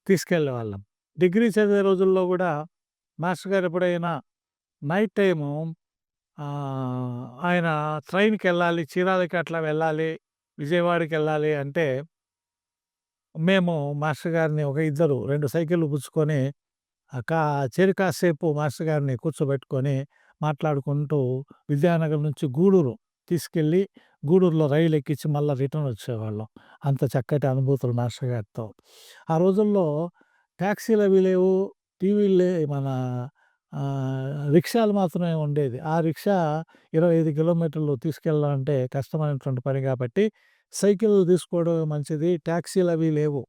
తీసుకెళ్ళేవాళ్ళం. డిగ్రీ చదివే రోజుల్లో కూడా మాస్టర్ గారు ఎప్పుడైనా నైట్ టైము ఆయన ట్రైన్‌కెళ్ళాలి, చీరాలకి అట్లా వెళ్ళాలి, విజయవాడకెళ్ళాలి అంటే మేము మాస్టర్ గారిని ఒక ఇద్దరు 2 సైకిళ్ళు పుచ్చుకొని కాసేపు మాస్టర్ గారిని కూర్చోబెట్టుకొని మాట్లాడుకుంటూ విద్యానగర్ నుంచి గూడూరు తీసుకెళ్ళి, గూడూరులో రైలు ఎక్కించి మళ్ళా రిటర్న్ వచ్చేవాళ్ళం. అంత చక్కటి అనుభూతులు మాస్టర్ గారితో. ఆ రోజుల్లో టాక్సీలు అవి లేవు. మన రిక్షాలు మాత్రమే ఉండేది. ఆ రిక్షా 25 కిలోమీటర్లు తీసుకెళ్ళాలంటే కష్టమైనటువంటి పని కాబట్టి సైకిల్ తీసుకోవడం మంచిది. టాక్సీలు అవి లేవు.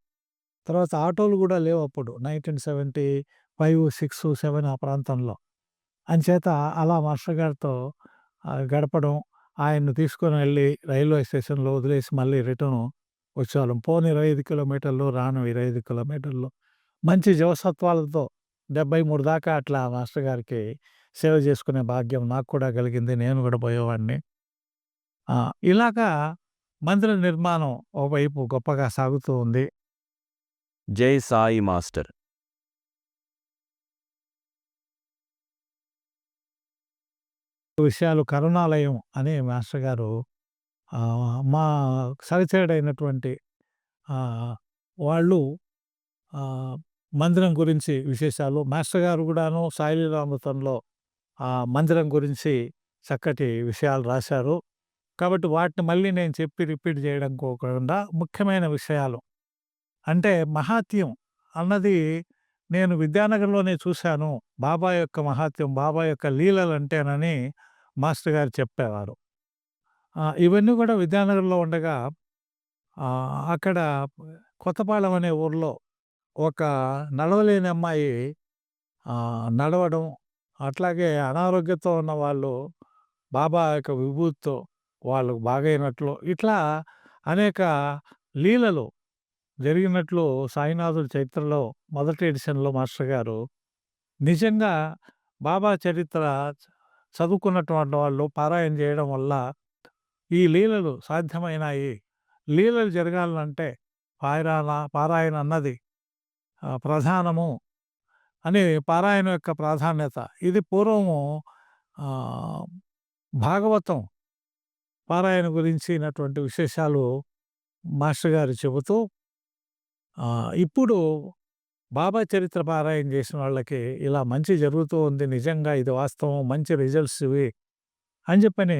తర్వాత ఆటోలు కూడా లేవు అప్పుడు. 1975, 6, 7 ఆ ప్రాంతంలో. అంచేత అలా మాస్టర్ గారితో గడపడం, ఆయన్ని తీసుకొని వెళ్ళి రైల్వే స్టేషన్‌లో వదిలేసి మళ్ళీ రిటర్న్ వచ్చేవాళ్ళం. పోను 25 కిలోమీటర్లు, రాను 25 కిలోమీటర్లు. మంచి జీవసత్వాలతో 73 దాకా అట్లా మాస్టర్ గారికి సేవ చేసుకునే భాగ్యం నాకు కూడా కలిగింది. నేను కూడా పోయేవాడిని. ఇలాగా మందిర నిర్మాణం ఓవైపు గొప్పగా సాగుతూ ఉంది. జై సాయి మాస్టర్. విషయాలు కరుణాలయం అని మాస్టర్ గారు మా సహచరుడైనటువంటి వాళ్ళు మందిరం గురించి విశేషాలు మాస్టర్ గారు కూడాను సాయిలీలామృతంలో మందిరం గురించి చక్కటి విషయాలు రాశారు. కాబట్టి వాటిని మళ్ళీ నేను చెప్పి రిపీట్ చేయడం కోకుండా ముఖ్యమైన విషయాలు అంటే మహాత్యం అన్నది నేను విద్యానగర్‌లోనే చూశాను. బాబా యొక్క మహాత్యం, బాబా యొక్క లీలలంటేనని మాస్టర్ గారు చెప్పేవారు. ఇవన్నీ కూడా విద్యానగర్‌లో ఉండగా అక్కడ కొత్తపాలెం అనే ఊర్లో ఒక నడవలేని అమ్మాయి నడవడం, అట్లాగే అనారోగ్యంతో ఉన్న వాళ్ళు బాబా యొక్క విభూతితో వాళ్ళకు బాగైనట్లు ఇట్లా అనేక లీలలు జరిగినట్లు సాయినాథుడి చరిత్రలో మొదటి ఎడిషన్‌లో మాస్టర్ గారు నిజంగా బాబా చరిత్ర చదువుకున్నటువంటి వాళ్ళు పారాయణ చేయడం వల్ల ఈ లీలలు సాధ్యమైనాయి. లీలలు జరగాలంటే పారాయణ అన్నది ప్రధానము అని పారాయణ యొక్క ప్రాధాన్యత. ఇది పూర్వము భాగవతం పారాయణ గురించినటువంటి విశేషాలు మాస్టర్ గారు చెబుతూ ఇప్పుడు బాబా చరిత్ర పారాయణ చేసిన వాళ్ళకి ఇలా మంచి జరుగుతూ ఉంది. నిజంగా ఇది వాస్తవం. మంచి రిజల్ట్స్ ఇవి అని చెప్పని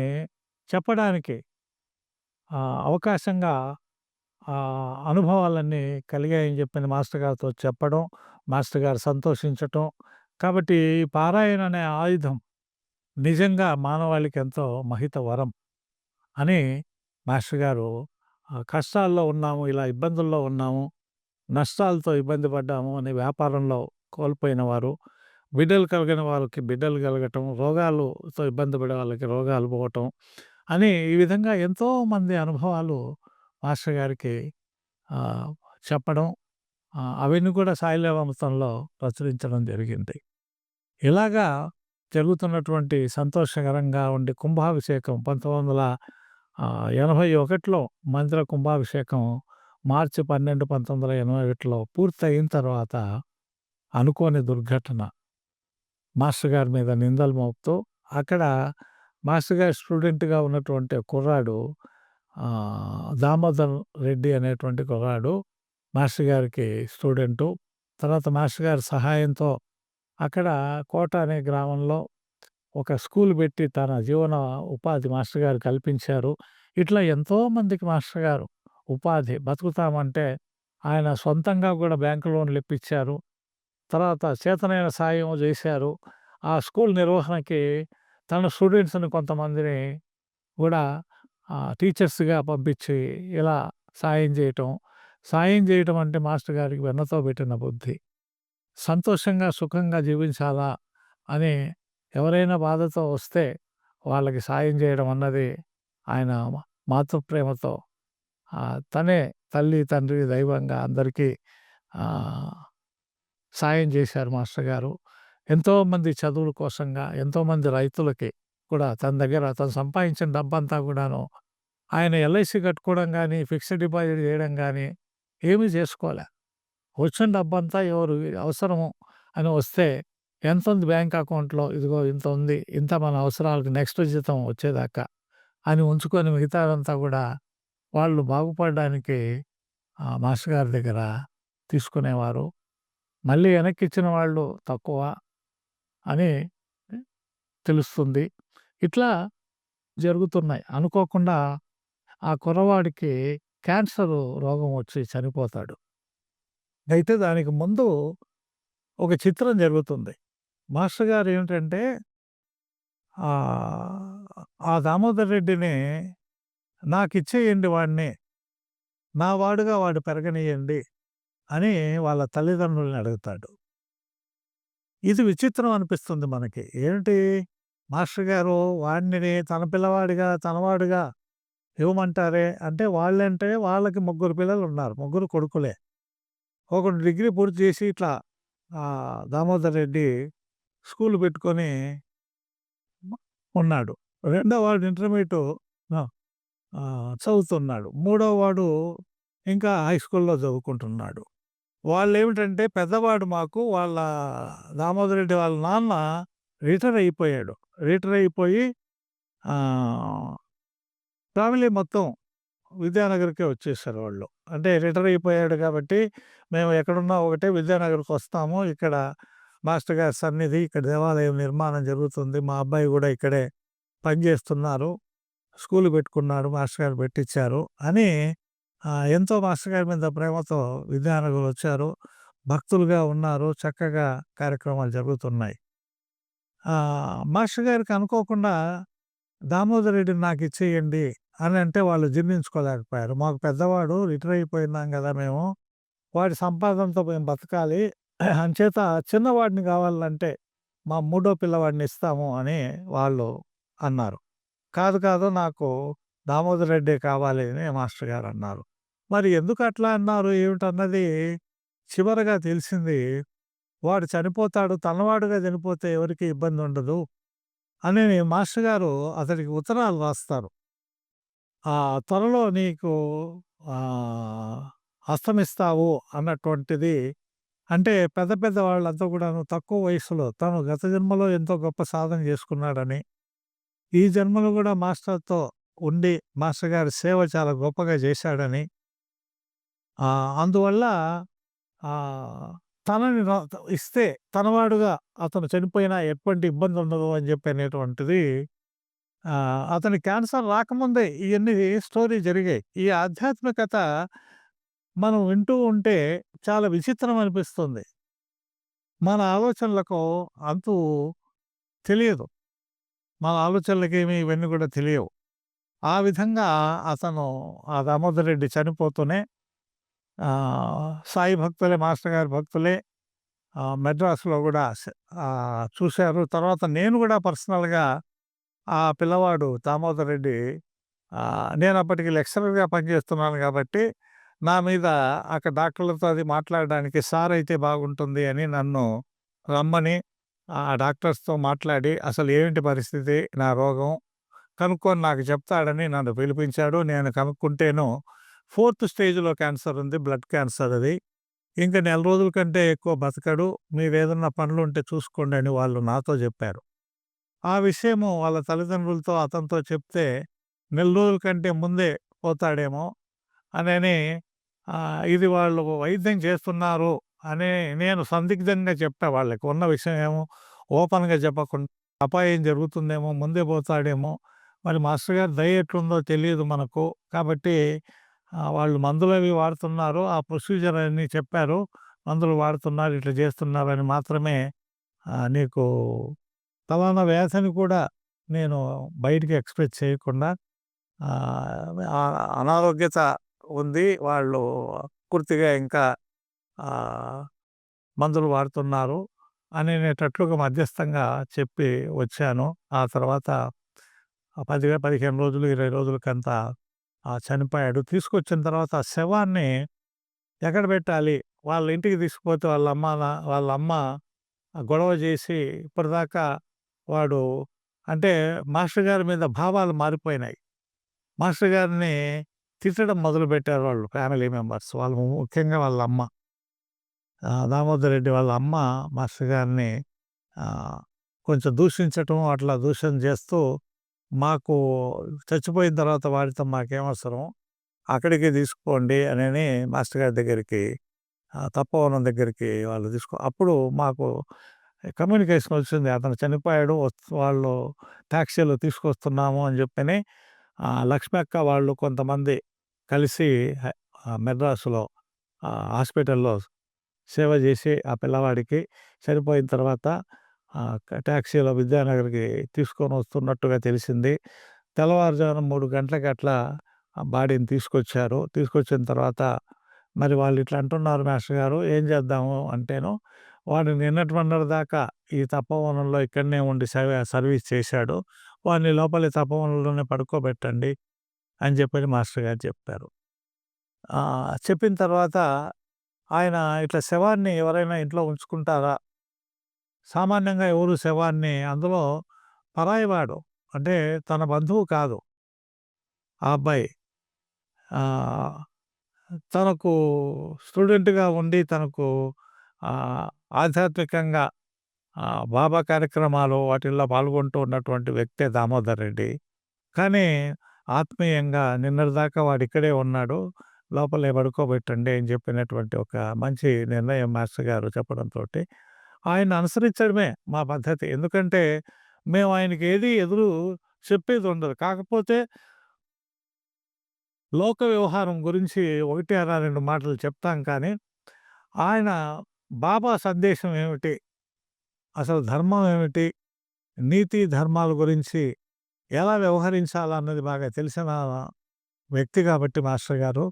చెప్పడానికి అవకాశంగా అనుభవాలన్నీ కలిగాయని చెప్పని మాస్టర్ గారితో చెప్పడం, మాస్టర్ గారు సంతోషించటం. కాబట్టి ఈ పారాయణ అనే ఆయుధం నిజంగా మానవాళికి ఎంతో మహిత వరం అని మాస్టర్ గారు కష్టాల్లో ఉన్నాము, ఇలా ఇబ్బందుల్లో ఉన్నాము, నష్టాలతో ఇబ్బంది పడ్డాము అని వ్యాపారంలో కోల్పోయిన వారు, బిడ్డలు కలిగిన వాళ్ళకి బిడ్డలు కలగటం, రోగాలతో ఇబ్బంది పడే వాళ్ళకి రోగాలు పోవటం అని ఈ విధంగా ఎంతోమంది అనుభవాలు మాస్టర్ గారికి చెప్పడం, అవన్నీ కూడా సాయిలీలామృతంలో ప్రచురించడం జరిగింది. ఇలాగా జరుగుతున్నటువంటి సంతోషకరంగా ఉండి కుంభాభిషేకం 1981లో మందిర కుంభాభిషేకం మార్చి 12, 1981లో పూర్తయిన తర్వాత అనుకోని దుర్ఘటన మాస్టర్ గారి మీద నిందలు మోపుతూ అక్కడ మాస్టర్ గారి స్టూడెంట్‌గా ఉన్నటువంటి కుర్రాడు దామోదర్ రెడ్డి అనేటువంటి కుర్రాడు మాస్టర్ గారికి స్టూడెంటు. తర్వాత మాస్టర్ గారి సహాయంతో అక్కడ కోట అనే గ్రామంలో ఒక స్కూల్ పెట్టి తన జీవన ఉపాధి మాస్టర్ గారు కల్పించారు. ఇట్లా ఎంతోమందికి మాస్టర్ గారు ఉపాధి బతుకుతామంటే ఆయన సొంతంగా కూడా బ్యాంకు లోన్లు ఇప్పించారు. తర్వాత చేతనైన సాయం చేశారు. ఆ స్కూల్ నిర్వహణకి తన స్టూడెంట్స్‌ని కొంతమందిని కూడా టీచర్స్‌గా పంపించి ఇలా సాయం చేయటం. సాయం చేయటం అంటే మాస్టర్ గారికి వెన్నతో పెట్టిన బుద్ధి. సంతోషంగా, సుఖంగా జీవించాలా అని ఎవరైనా బాధతో వస్తే వాళ్ళకి సాయం చేయడం అన్నది ఆయన మాతృప్రేమతో తనే తల్లి, తండ్రి, దైవంగా అందరికీ సాయం చేశారు మాస్టర్ గారు. ఎంతోమంది చదువుల కోసంగా, ఎంతోమంది రైతులకి కూడా తన దగ్గర తను సంపాదించిన డబ్బంతా కూడాను ఆయన ఎల్ఐసి కట్టుకోవడం గానీ, ఫిక్స్డ్ డిపాజిట్ చేయడం గానీ ఏమీ చేసుకోలే. వచ్చిన డబ్బంతా ఎవరు అవసరము అని వస్తే ఎంతుంది బ్యాంక్ అకౌంట్‌లో, ఇదిగో ఇంత ఉంది, ఇంత మన అవసరాలకు నెక్స్ట్ జీతం వచ్చేదాకా అని ఉంచుకొని మిగతాదంతా కూడా వాళ్ళు బాగుపడడానికి మాస్టర్ గారి దగ్గర తీసుకునేవారు. మళ్ళీ వెనక్కిచ్చిన వాళ్ళు తక్కువ అని తెలుస్తుంది. ఇట్లా జరుగుతున్నాయి. అనుకోకుండా ఆ కుర్రవాడికి క్యాన్సరు రోగం వచ్చి చనిపోతాడు. అయితే దానికి ముందు ఒక చిత్రం జరుగుతుంది. మాస్టర్ గారు ఏమిటంటే ఆ దామోదర్ రెడ్డిని నాకిచ్చేయండి వాడిని. నా వాడుగా వాడు పెరగనీయండి అని వాళ్ళ తల్లిదండ్రుల్ని అడుగుతాడు. ఇది విచిత్రం అనిపిస్తుంది మనకి. ఏంటి మాస్టర్ గారు వాడిని తన పిల్లవాడిగా, తనవాడుగా ఇవ్వమంటారే అంటే వాళ్ళంటే వాళ్ళకి ముగ్గురు పిల్లలున్నారు. ముగ్గురు కొడుకులే. ఒకడు డిగ్రీ పూర్తి చేసి ఇట్లా దామోదర్ రెడ్డి స్కూల్ పెట్టుకొని ఉన్నాడు. రెండో వాడు ఇంటర్మీడియేట్ చదువుతున్నాడు. మూడో వాడు ఇంకా హై స్కూల్‌లో చదువుకుంటున్నాడు. వాళ్ళేమిటంటే పెద్దవాడు మాకు వాళ్ళ దామోదర్ రెడ్డి వాళ్ళ నాన్న రిటైర్ అయిపోయాడు. రిటైర్ అయిపోయి ఫ్యామిలీ మొత్తం విద్యానగర్‌కే వచ్చేసారు వాళ్ళు. అంటే రిటైర్ అయిపోయాడు కాబట్టి మేము ఎక్కడున్నా ఒకటే విద్యానగర్‌కి వస్తాము. ఇక్కడ మాస్టర్ గారి సన్నిధి, ఇక్కడ దేవాలయం నిర్మాణం జరుగుతుంది. మా అబ్బాయి కూడా ఇక్కడే పనిచేస్తున్నారు. స్కూల్ పెట్టుకున్నాడు. మాస్టర్ గారు పెట్టించారు అని ఎంతో మాస్టర్ గారి మీద ప్రేమతో విద్యానగర్ వచ్చారు. భక్తులుగా ఉన్నారు. చక్కగా కార్యక్రమాలు జరుగుతున్నాయి. మాస్టర్ గారికి అనుకోకుండా దామోదర్ రెడ్డిని నాకు ఇచ్చేయండి అని అంటే వాళ్ళు జీర్ణించుకోలేకపోయారు. మాకు పెద్దవాడు రిటైర్ అయిపోయినాం కదా మేము. వాడి సంపాదనతో మేము బతకాలి. అంచేత చిన్నవాడిని కావాలంటే మా మూడో పిల్లవాడిని ఇస్తాము అని వాళ్ళు అన్నారు. కాదు కాదు నాకు దామోదర్ రెడ్డే కావాలి అని మాస్టర్ గారు అన్నారు. మరి ఎందుకు అట్లా అన్నారు ఏమిటన్నది చివరగా తెలిసింది. వాడు చనిపోతాడు, తనవాడుగా చనిపోతే ఎవరికీ ఇబ్బంది ఉండదు అని మాస్టర్ గారు అతడికి ఉత్తరాలు రాస్తారు. త్వరలో నీకు అస్తమిస్తావు అన్నటువంటిది. అంటే పెద్ద పెద్ద వాళ్ళంతా కూడాను తక్కువ వయసులో తను గత జన్మలో ఎంతో గొప్ప సాధన చేసుకున్నాడని, ఈ జన్మలో కూడా మాస్టర్‌తో ఉండి మాస్టర్ గారి సేవ చాలా గొప్పగా చేశాడని, అందువల్ల తనని ఇస్తే తనవాడుగా అతను చనిపోయినా ఎటువంటి ఇబ్బంది ఉండదు అని చెప్పి అనేటువంటిది అతని క్యాన్సర్ రాకముందే ఇయన్నీ స్టోరీ జరిగాయి. ఈ ఆధ్యాత్మికత మనం వింటూ ఉంటే చాలా విచిత్రం అనిపిస్తుంది. మన ఆలోచనలకు అంతు తెలియదు. మన ఆలోచనలకేమి ఇవన్నీ కూడా తెలియవు. ఆ విధంగా అతను దామోదర్ రెడ్డి చనిపోతూనే సాయి భక్తులే, మాస్టర్ గారి భక్తులే మెడ్రాస్‌లో గూడా చూశారు. తర్వాత నేను గూడా పర్సనల్‌గా ఆ పిల్లవాడు దామోదర్ రెడ్డి నేను అప్పటికి లెక్చరర్‌గా పనిచేస్తున్నాను గాబట్టి, నా మీద అక్కడ డాక్టర్లతో అది మాట్లాడడానికి సార్ అయితే బాగుంటుంది అని నన్ను రమ్మని ఆ డాక్టర్స్‌తో మాట్లాడి, అసలు ఏంటి పరిస్థితి నా రోగం కనుక్కొని నాకు చెప్తాడని నన్ను పిలిపించాడు. నేను కనుక్కుంటేను 4థ్ స్టేజ్‌లో క్యాన్సర్ ఉంది. బ్లడ్ క్యాన్సర్ అది. ఇంక నెల రోజుల కంటే ఎక్కువ బతకడు. మీరేదన్నా పనులుంటే చూసుకోండి అని వాళ్ళు నాతో జెప్పారు. ఆ విషయము వాళ్ళ తల్లిదండ్రులతో, అతనితో చెప్తే నెల రోజుల కంటే ముందే పోతాడేమో అనని ఇది వాళ్ళు వైద్యం చేస్తున్నారు అని నేను సందిగ్ధంగా చెప్పా వాళ్ళకి. ఉన్న విషయం ఏమో ఓపెన్‌గా చెప్పకుండా అపాయం జరుగుతుందేమో, ముందే పోతాడేమో, మరి మాస్టర్ గారి దయ ఎట్లుందో తెలీదు మనకు. కాబట్టి వాళ్ళు మందులవి వాడుతున్నారు. ఆ ప్రొసీజర్ అన్నీ చెప్పారు. మందులు వాడుతున్నారు, ఇట్లా చేస్తున్నారని మాత్రమే నీకు ఫలానా వ్యాధిని కూడా నేను బయటికి ఎక్స్‌ప్రెస్ చేయకుండా అనారోగ్యత ఉంది. వాళ్ళు పూర్తిగా ఇంకా ఆహ్, మందులు వాడుతున్నారు అనేటట్లుగా మధ్యస్థంగా చెప్పి వచ్చాను. ఆ తర్వాత 15 రోజులు, 20 రోజులకంతా చనిపోయాడు. తీసుకొచ్చిన తర్వాత ఆ శవాన్ని ఎక్కడ పెట్టాలి? వాళ్ళ ఇంటికి తీసుకుపోతే వాళ్ళ అమ్మ గొడవ చేసి ఇప్పటిదాకా వాడు అంటే మాస్టర్ గారి మీద భావాలు మారిపోయినాయి. మాస్టర్ గారిని తిట్టడం మొదలుపెట్టారు వాళ్ళు ఫ్యామిలీ మెంబర్స్. వాళ్ళు ముఖ్యంగా వాళ్ళ అమ్మ. దామోదర్ రెడ్డి వాళ్ళ అమ్మ మాస్టర్ గారిని ఆహ్, కొంచెం దూషించటం, అట్లా దూషణ చేస్తూ మాకు చచ్చిపోయిన తర్వాత వాడితో మాకేమవసరం? అక్కడికే తీసుకుపోండి అనని మాస్టర్ గారి దగ్గరికి తపోవనం దగ్గరికి వాళ్ళు అప్పుడు మాకు కమ్యూనికేషన్ వచ్చింది. అతను చనిపోయాడు. వాళ్ళు టాక్సీలో తీసుకొస్తున్నాము అని చెప్పని లక్ష్మి అక్క వాళ్ళు కొంతమంది కలిసి మెడ్రాస్‌లో హాస్పిటల్‌లో సేవ చేసి ఆ పిల్లవాడికి చనిపోయిన తర్వాత టాక్సీలో విద్యానగర్‌కి తీసుకొని వస్తున్నట్టుగా తెలిసింది. తెల్లవారుజామున 3 గంటలకి అట్లా ఆ బాడీని తీసుకొచ్చారు. తీసుకొచ్చిన తర్వాత మరి వాళ్ళు ఇట్లా అంటున్నారు మాస్టర్ గారు ఏం చేద్దాము అంటేను, వాడు నిన్నటి మొన్నటి దాకా ఈ తపోవనంలో ఇక్కడనే ఉండి సర్వీస్ చేశాడు. వాడిని లోపలి తపోవనంలోనే పడుకోబెట్టండి అని చెప్పని మాస్టర్ గారు చెప్పారు. చెప్పిన తర్వాత ఆయన ఇట్లా శవాన్ని ఎవరైనా ఇంట్లో ఉంచుకుంటారా? సామాన్యంగా ఎవరు శవాన్ని అందులో పరాయివాడు అంటే తన బంధువు కాదు ఆ అబ్బాయి. ఆహ్, తనకు స్టూడెంట్‌గా ఉండి తనకు ఆహ్, ఆధ్యాత్మికంగా బాబా కార్యక్రమాలు వాటిల్లో పాల్గొంటూ ఉన్నటువంటి వ్యక్తే దామోదర్ రెడ్డి. కానీ ఆత్మీయంగా నిన్నటిదాకా వాడిక్కడే ఉన్నాడు. లోపలే పడుకోబెట్టండి అని చెప్పినటువంటి ఒక మంచి నిర్ణయం మాస్టర్ గారు చెప్పడంతోటి, ఆయన్ని అనుసరించడమే మా పద్ధతి. ఎందుకంటే, మేము ఆయనకి ఏది ఎదురు చెప్పేదుండదు. కాకపోతే లోక వ్యవహారం గురించి 1 అరా 2 మాటలు చెప్తాం కానీ, ఆయన బాబా సందేశం ఏమిటి? అసలు ధర్మం ఏమిటి? నీతి ధర్మాల గురించి ఎలా వ్యవహరించాలన్నది బాగా తెలిసిన వ్యక్తి కాబట్టి మాస్టర్ గారు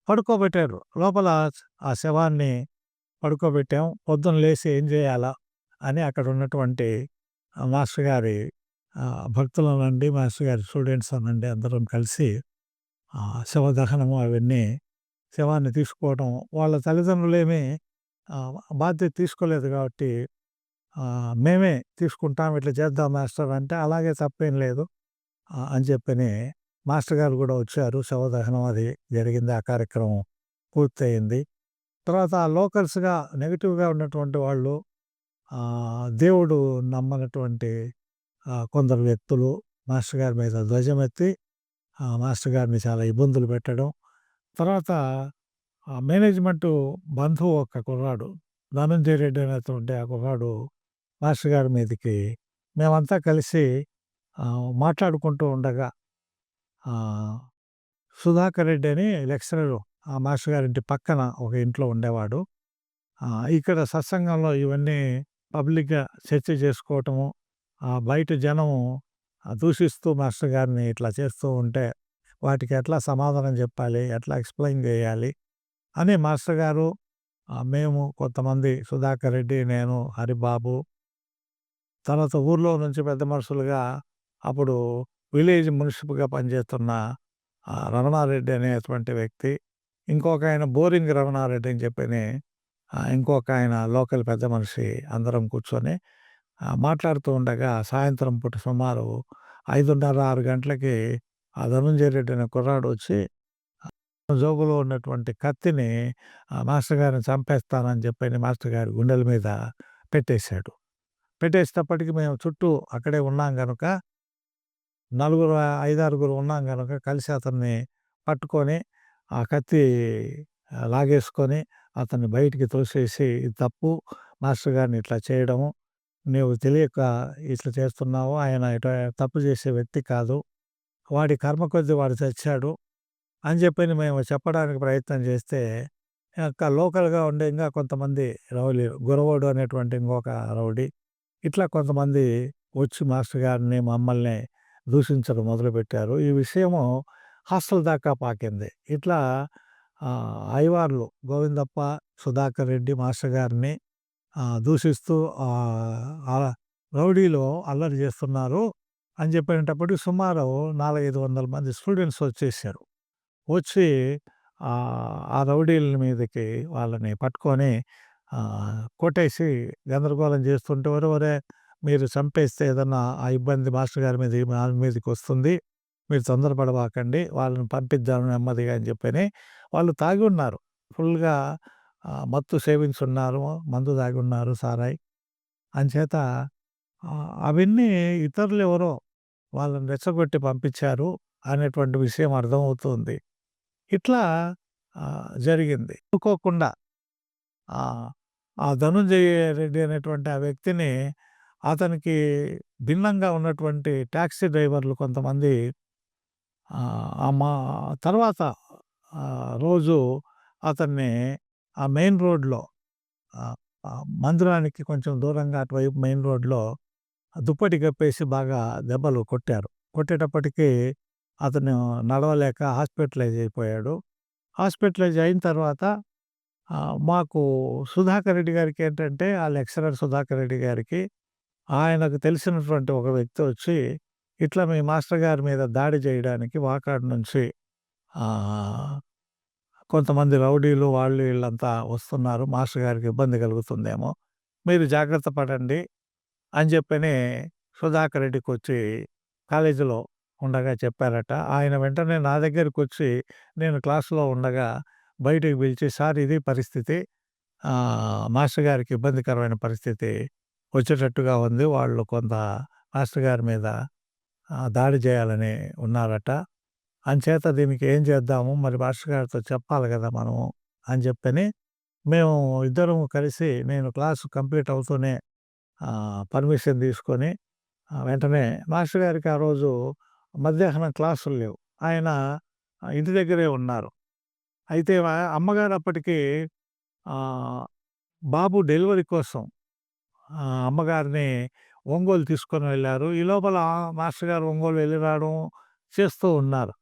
పడుకోబెట్టారు. లోపల ఆ శవాన్ని పడుకోబెట్టాం. పొద్దున లేసి ఏం జేయాలా అని అక్కడున్నటువంటి మాస్టర్ గారి భక్తులనండి, మాస్టర్ గారి స్టూడెంట్స్ అనండి అందరం కలిసి శవదహనము అవన్నీ శవాన్ని తీసుకోవడం. వాళ్ళ తల్లిదండ్రులేమి బాధ్యత తీసుకోలేదు కాబట్టి మేమే తీసుకుంటాం. ఇట్లా చేద్దాం మాస్టర్ అంటే, అలాగే తప్పేం లేదు అని చెప్పని మాస్టర్ గారు గూడా వచ్చారు. శవదహనం అది జరిగింది. ఆ కార్యక్రమం పూర్తయింది. తర్వాత లోకల్స్‌గా నెగెటివ్‌గా ఉన్నటువంటి వాళ్ళు దేవుడు నమ్మనటువంటి కొందరు వ్యక్తులు మాస్టర్ గారి మీద ధ్వజమెత్తి మాస్టర్ గారిని చాలా ఇబ్బందులు పెట్టడం. తర్వాత మేనేజ్‌మెంటు బంధువు ఒక కుర్రాడు. ధనంజయ రెడ్డి అనేటువంటి ఆ కుర్రాడు మాస్టర్ గారి మీదకి మేమంతా కలిసి మాట్లాడుకుంటూ ఉండగా ఆహ్, సుధాకర్ రెడ్డి అని లెక్చరరు ఆ మాస్టర్ గారింటి పక్కన ఒక ఇంట్లో ఉండేవాడు. ఇక్కడ సత్సంగంలో ఇవన్నీ పబ్లిక్‌గా చర్చ చేసుకోవటము, బయట జనం దూషిస్తూ మాస్టర్ గారిని ఇట్లా చేస్తూ ఉంటే, వాటికి ఎట్లా సమాధానం చెప్పాలి? ఎట్లా ఎక్స్‌ప్లెయిన్ చేయాలి? అని మాస్టర్ గారు, మేము కొంతమంది సుధాకర్ రెడ్డి, నేను, హరిబాబు, తర్వాత ఊర్లో నుంచి పెద్ద మనుషులుగా అప్పుడు విలేజ్ మున్సిప్‌గా పనిచేస్తున్న రమణారెడ్డి అనేటువంటి వ్యక్తి, ఇంకొకాయన బోరింగ్ రమణారెడ్డి అని చెప్పని ఇంకొకాయన లోకల్ పెద్ద మనిషి అందరం కూర్చొని మాట్లాడుతూ ఉండగా సాయంత్రం పూట సుమారు 5:30, 6 గంటలకి ఆ ధనంజయ రెడ్డి అనే కుర్రాడు వచ్చి జోబులో ఉన్నటువంటి కత్తిని మాస్టర్ గారిని చంపేస్తానని చెప్పని మాస్టర్ గారి గుండెల మీద పెట్టేశాడు. పెట్టేసేటప్పటికి మేము చుట్టూ అక్కడే ఉన్నాం గనుక నలుగురు, ఐదారుగురు ఉన్నాం గనుక కలిసి అతన్ని పట్టుకొని, ఆ కత్తి లాగేసుకొని అతన్ని బయటికి తోసేసి, "ఇది తప్పు మాస్టర్ గారిని ఇట్లా చేయడము. నీవు తెలియక ఇట్లా చేస్తున్నావు. ఆయన తప్పు చేసే వ్యక్తి కాదు. వాడి కర్మ కొద్దీ వాడు చచ్చాడు" అని చెప్పని మేము చెప్పడానికి ప్రయత్నం చేస్తే, లోకల్‌గా ఉండే ఇంకా కొంతమంది రౌడీలు, గురవోడు అనేటువంటి ఇంకొక రౌడీ, ఇట్లా కొంతమంది వచ్చి మాస్టర్ గారిని, మమ్మల్ని దూషించడం మొదలుపెట్టారు. ఈ విషయము హాస్టల్ దాకా పాకింది. ఇట్లా అయ్యవార్లు గోవిందప్ప, సుధాకర్ రెడ్డి మాస్టర్ గారిని దూషిస్తూ రౌడీలు అల్లరి చేస్తున్నారు అని చెప్పేటప్పటికి సుమారు 400, 500 మంది స్టూడెంట్స్ వచ్చేసారు. వచ్చి ఆ రౌడీల మీదకి వాళ్ళని పట్టుకొని కొట్టేసి గందరగోళం చేస్తుంటే, "ఒరేయ్! మీరు చంపేస్తే ఏదన్నా ఆ ఇబ్బంది మాస్టర్ గారి మీదకి వస్తుంది. మీరు తొందరపడబాకండి. వాళ్ళని పంపిద్దాం నెమ్మదిగా" అని చెప్పని వాళ్ళు తాగి ఉన్నారు. ఫుల్‌గా మత్తు సేవించున్నారు. మందు తాగున్నారు, సారాయి. అంచేత అవన్నీ ఇతరులెవరో వాళ్ళని రెచ్చగొట్టి పంపించారు అనేటువంటి విషయం అర్థమవుతుంది. ఇట్లా జరిగింది. అనుకోకుండా ఆ ధనుంజయ రెడ్డి అనేటువంటి ఆ వ్యక్తిని, అతనికి భిన్నంగా ఉన్నటువంటి టాక్సీ డ్రైవర్లు కొంతమంది మా తర్వాత రోజు అతన్ని ఆ మెయిన్ రోడ్‌లో మందిరానికి కొంచెం దూరంగా అటువైపు మెయిన్ రోడ్‌లో దుప్పటి కప్పేసి బాగా దెబ్బలు కొట్టారు. కొట్టేటప్పటికి అతను నడవలేక హాస్పిటలైజ్ అయిపోయాడు. హాస్పిటలైజ్ అయిన తర్వాత మాకు సుధాకర్ రెడ్డి గారికి ఏంటంటే, ఆ లెక్చరర్ సుధాకర్ రెడ్డి గారికి ఆయనకు తెలిసినటువంటి ఒక వ్యక్తి వచ్చి, ఇట్లా మీ మాస్టర్ గారి మీద దాడి చేయడానికి వాకాడు నుంచి కొంతమంది రౌడీలు వాళ్ళు వీళ్ళంతా వస్తున్నారు. మాస్టర్ గారికి ఇబ్బంది కలుగుతుందేమో, మీరు జాగ్రత్త పడండి అని చెప్పని సుధాకర్ రెడ్డికొచ్చి కాలేజీలో ఉండగా చెప్పారట. ఆయన వెంటనే నా దగ్గరికొచ్చి నేను క్లాస్‌లో ఉండగా బయటికి పిలిచి, "సార్ ఇది పరిస్థితి. మాస్టర్ గారికి ఇబ్బందికరమైన పరిస్థితి వచ్చేటట్టుగా ఉంది. వాళ్ళు కొంత మాస్టర్ గారి మీద దాడి చేయాలని ఉన్నారట. అంచేత దీనికి ఏం చేద్దాము? మరి మాస్టర్ గారితో చెప్పాలి కదా మనము" అని చెప్పని మేము ఇద్దరం కలిసి నేను క్లాసు కంప్లీట్ అవుతూనే పర్మిషన్ తీసుకొని వెంటనే మాస్టర్ గారికి ఆ రోజు మధ్యాహ్నం క్లాసులు లేవు. ఆయన ఇంటి దగ్గరే ఉన్నారు. అయితే అమ్మగారు అప్పటికి బాబు డెలివరీ కోసం అమ్మగారిని ఒంగోలు తీసుకొని వెళ్లారు. ఈ లోపల మాస్టర్ గారు ఒంగోలు వెళ్లి రావడం చేస్తూ ఉన్నారు.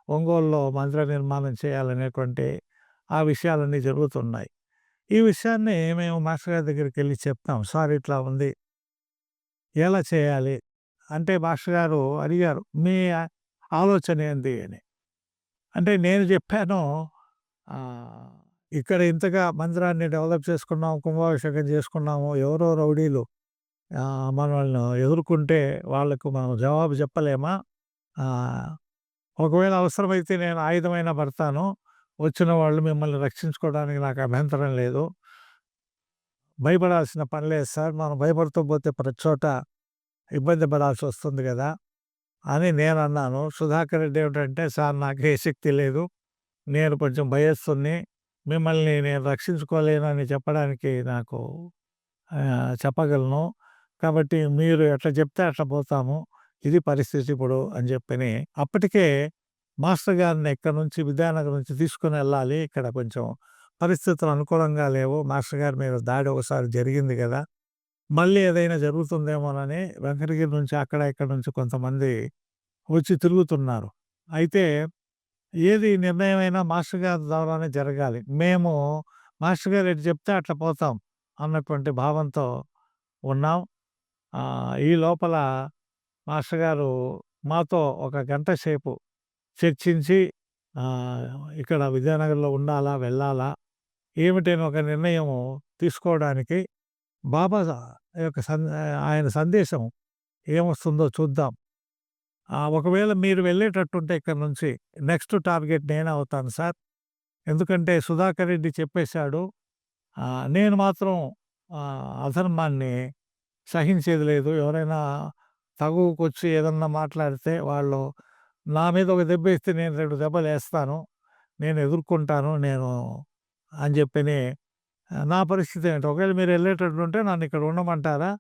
ఒంగోలులో మందిర నిర్మాణం చేయాలనేటువంటి ఆ విషయాలన్నీ జరుగుతున్నాయి. ఈ విషయాన్ని మేము మాస్టర్ గారి దగ్గరికెళ్ళి చెప్తాం. "సార్ ఇట్లా ఉంది. ఎలా చేయాలి?" అంటే మాస్టర్ గారు అడిగారు, "మీ ఆలోచన ఏంది?" అని. అంటే నేను చెప్పాను, "ఇక్కడ ఇంతగా మందిరాన్ని డెవలప్ చేసుకున్నాం, కుంభాభిషేకం చేసుకున్నాము. ఎవరో రౌడీలు మనల్ని ఎదుర్కొంటే వాళ్ళకు మనం జవాబు చెప్పలేమా? ఒకవేళ అవసరమైతే నేను ఆయుధమైనా పడతాను. వచ్చిన వాళ్ళు మిమ్మల్ని రక్షించుకోవడానికి నాకు అభ్యంతరం లేదు. భయపడాల్సిన పని లేదు సార్. మనం భయపడుతూ పోతే ప్రతి చోట ఇబ్బంది పడాల్సి వస్తుంది కదా" అని నేనన్నాను. సుధాకర్ రెడ్డి ఏమిటంటే, "సార్ నాకు ఏ శక్తి లేదు. నేను కొంచెం భయస్తుడిని. మిమ్మల్ని నేను రక్షించుకోలేనని చెప్పడానికి నాకు చెప్పగలను. కాబట్టి మీరు ఎట్లా చెప్తే అట్లా పోతాము. ఇది పరిస్థితి ఇప్పుడు అని చెప్పని అప్పటికే మాస్టర్ గారిని ఇక్కడి నుంచి విద్యానగర్ నుంచి తీసుకొనెళ్ళాలి. ఇక్కడ కొంచెం పరిస్థితులు అనుకూలంగా లేవు. మాస్టర్ గారి మీద దాడి ఒకసారి జరిగింది గదా! మళ్ళీ ఏదైనా జరుగుతుందేమోనని వెంకటగిరి నుంచి అక్కడ ఇక్కడ నుంచి కొంతమంది వచ్చి తిరుగుతున్నారు. అయితే ఏది నిర్ణయమైనా మాస్టర్ గారి ద్వారానే జరగాలి. మేము మాస్టర్ గారు ఎటు చెప్తే అట్లా పోతాం అన్నటువంటి భావంతో ఉన్నాం. ఈ లోపల మాస్టర్ గారు మాతో ఒక గంట సేపు చర్చించి ఆహ్, ఇక్కడ విద్యానగర్‌లో ఉండాలా? వెళ్ళాలా? ఏమిటని ఒక నిర్ణయం తీసుకోవడానికి బాబా యొక్క ఆయన సందేశం ఏమొస్తుందో చూద్దాం. ఒకవేళ మీరు వెళ్ళేటట్టుంటే ఇక్కడి నుంచి నెక్స్ట్ టార్గెట్ నేనే అవుతాను సార్. ఎందుకంటే సుధాకర్ రెడ్డి చెప్పేశాడు. నేను మాత్రం అధర్మాన్ని సహించేది లేదు. ఎవరైనా తగువుకొచ్చి ఏదన్నా మాట్లాడితే వాళ్ళు నా మీద ఒక దెబ్బేస్తే నేను 2 దెబ్బలేస్తాను. నేను ఎదుర్కొంటాను. అని చెప్పని నా పరిస్థితి ఏంటి? ఒకవేళ మీరు వెళ్ళేటట్టుంటే నన్నిక్కడ ఉండమంటారా?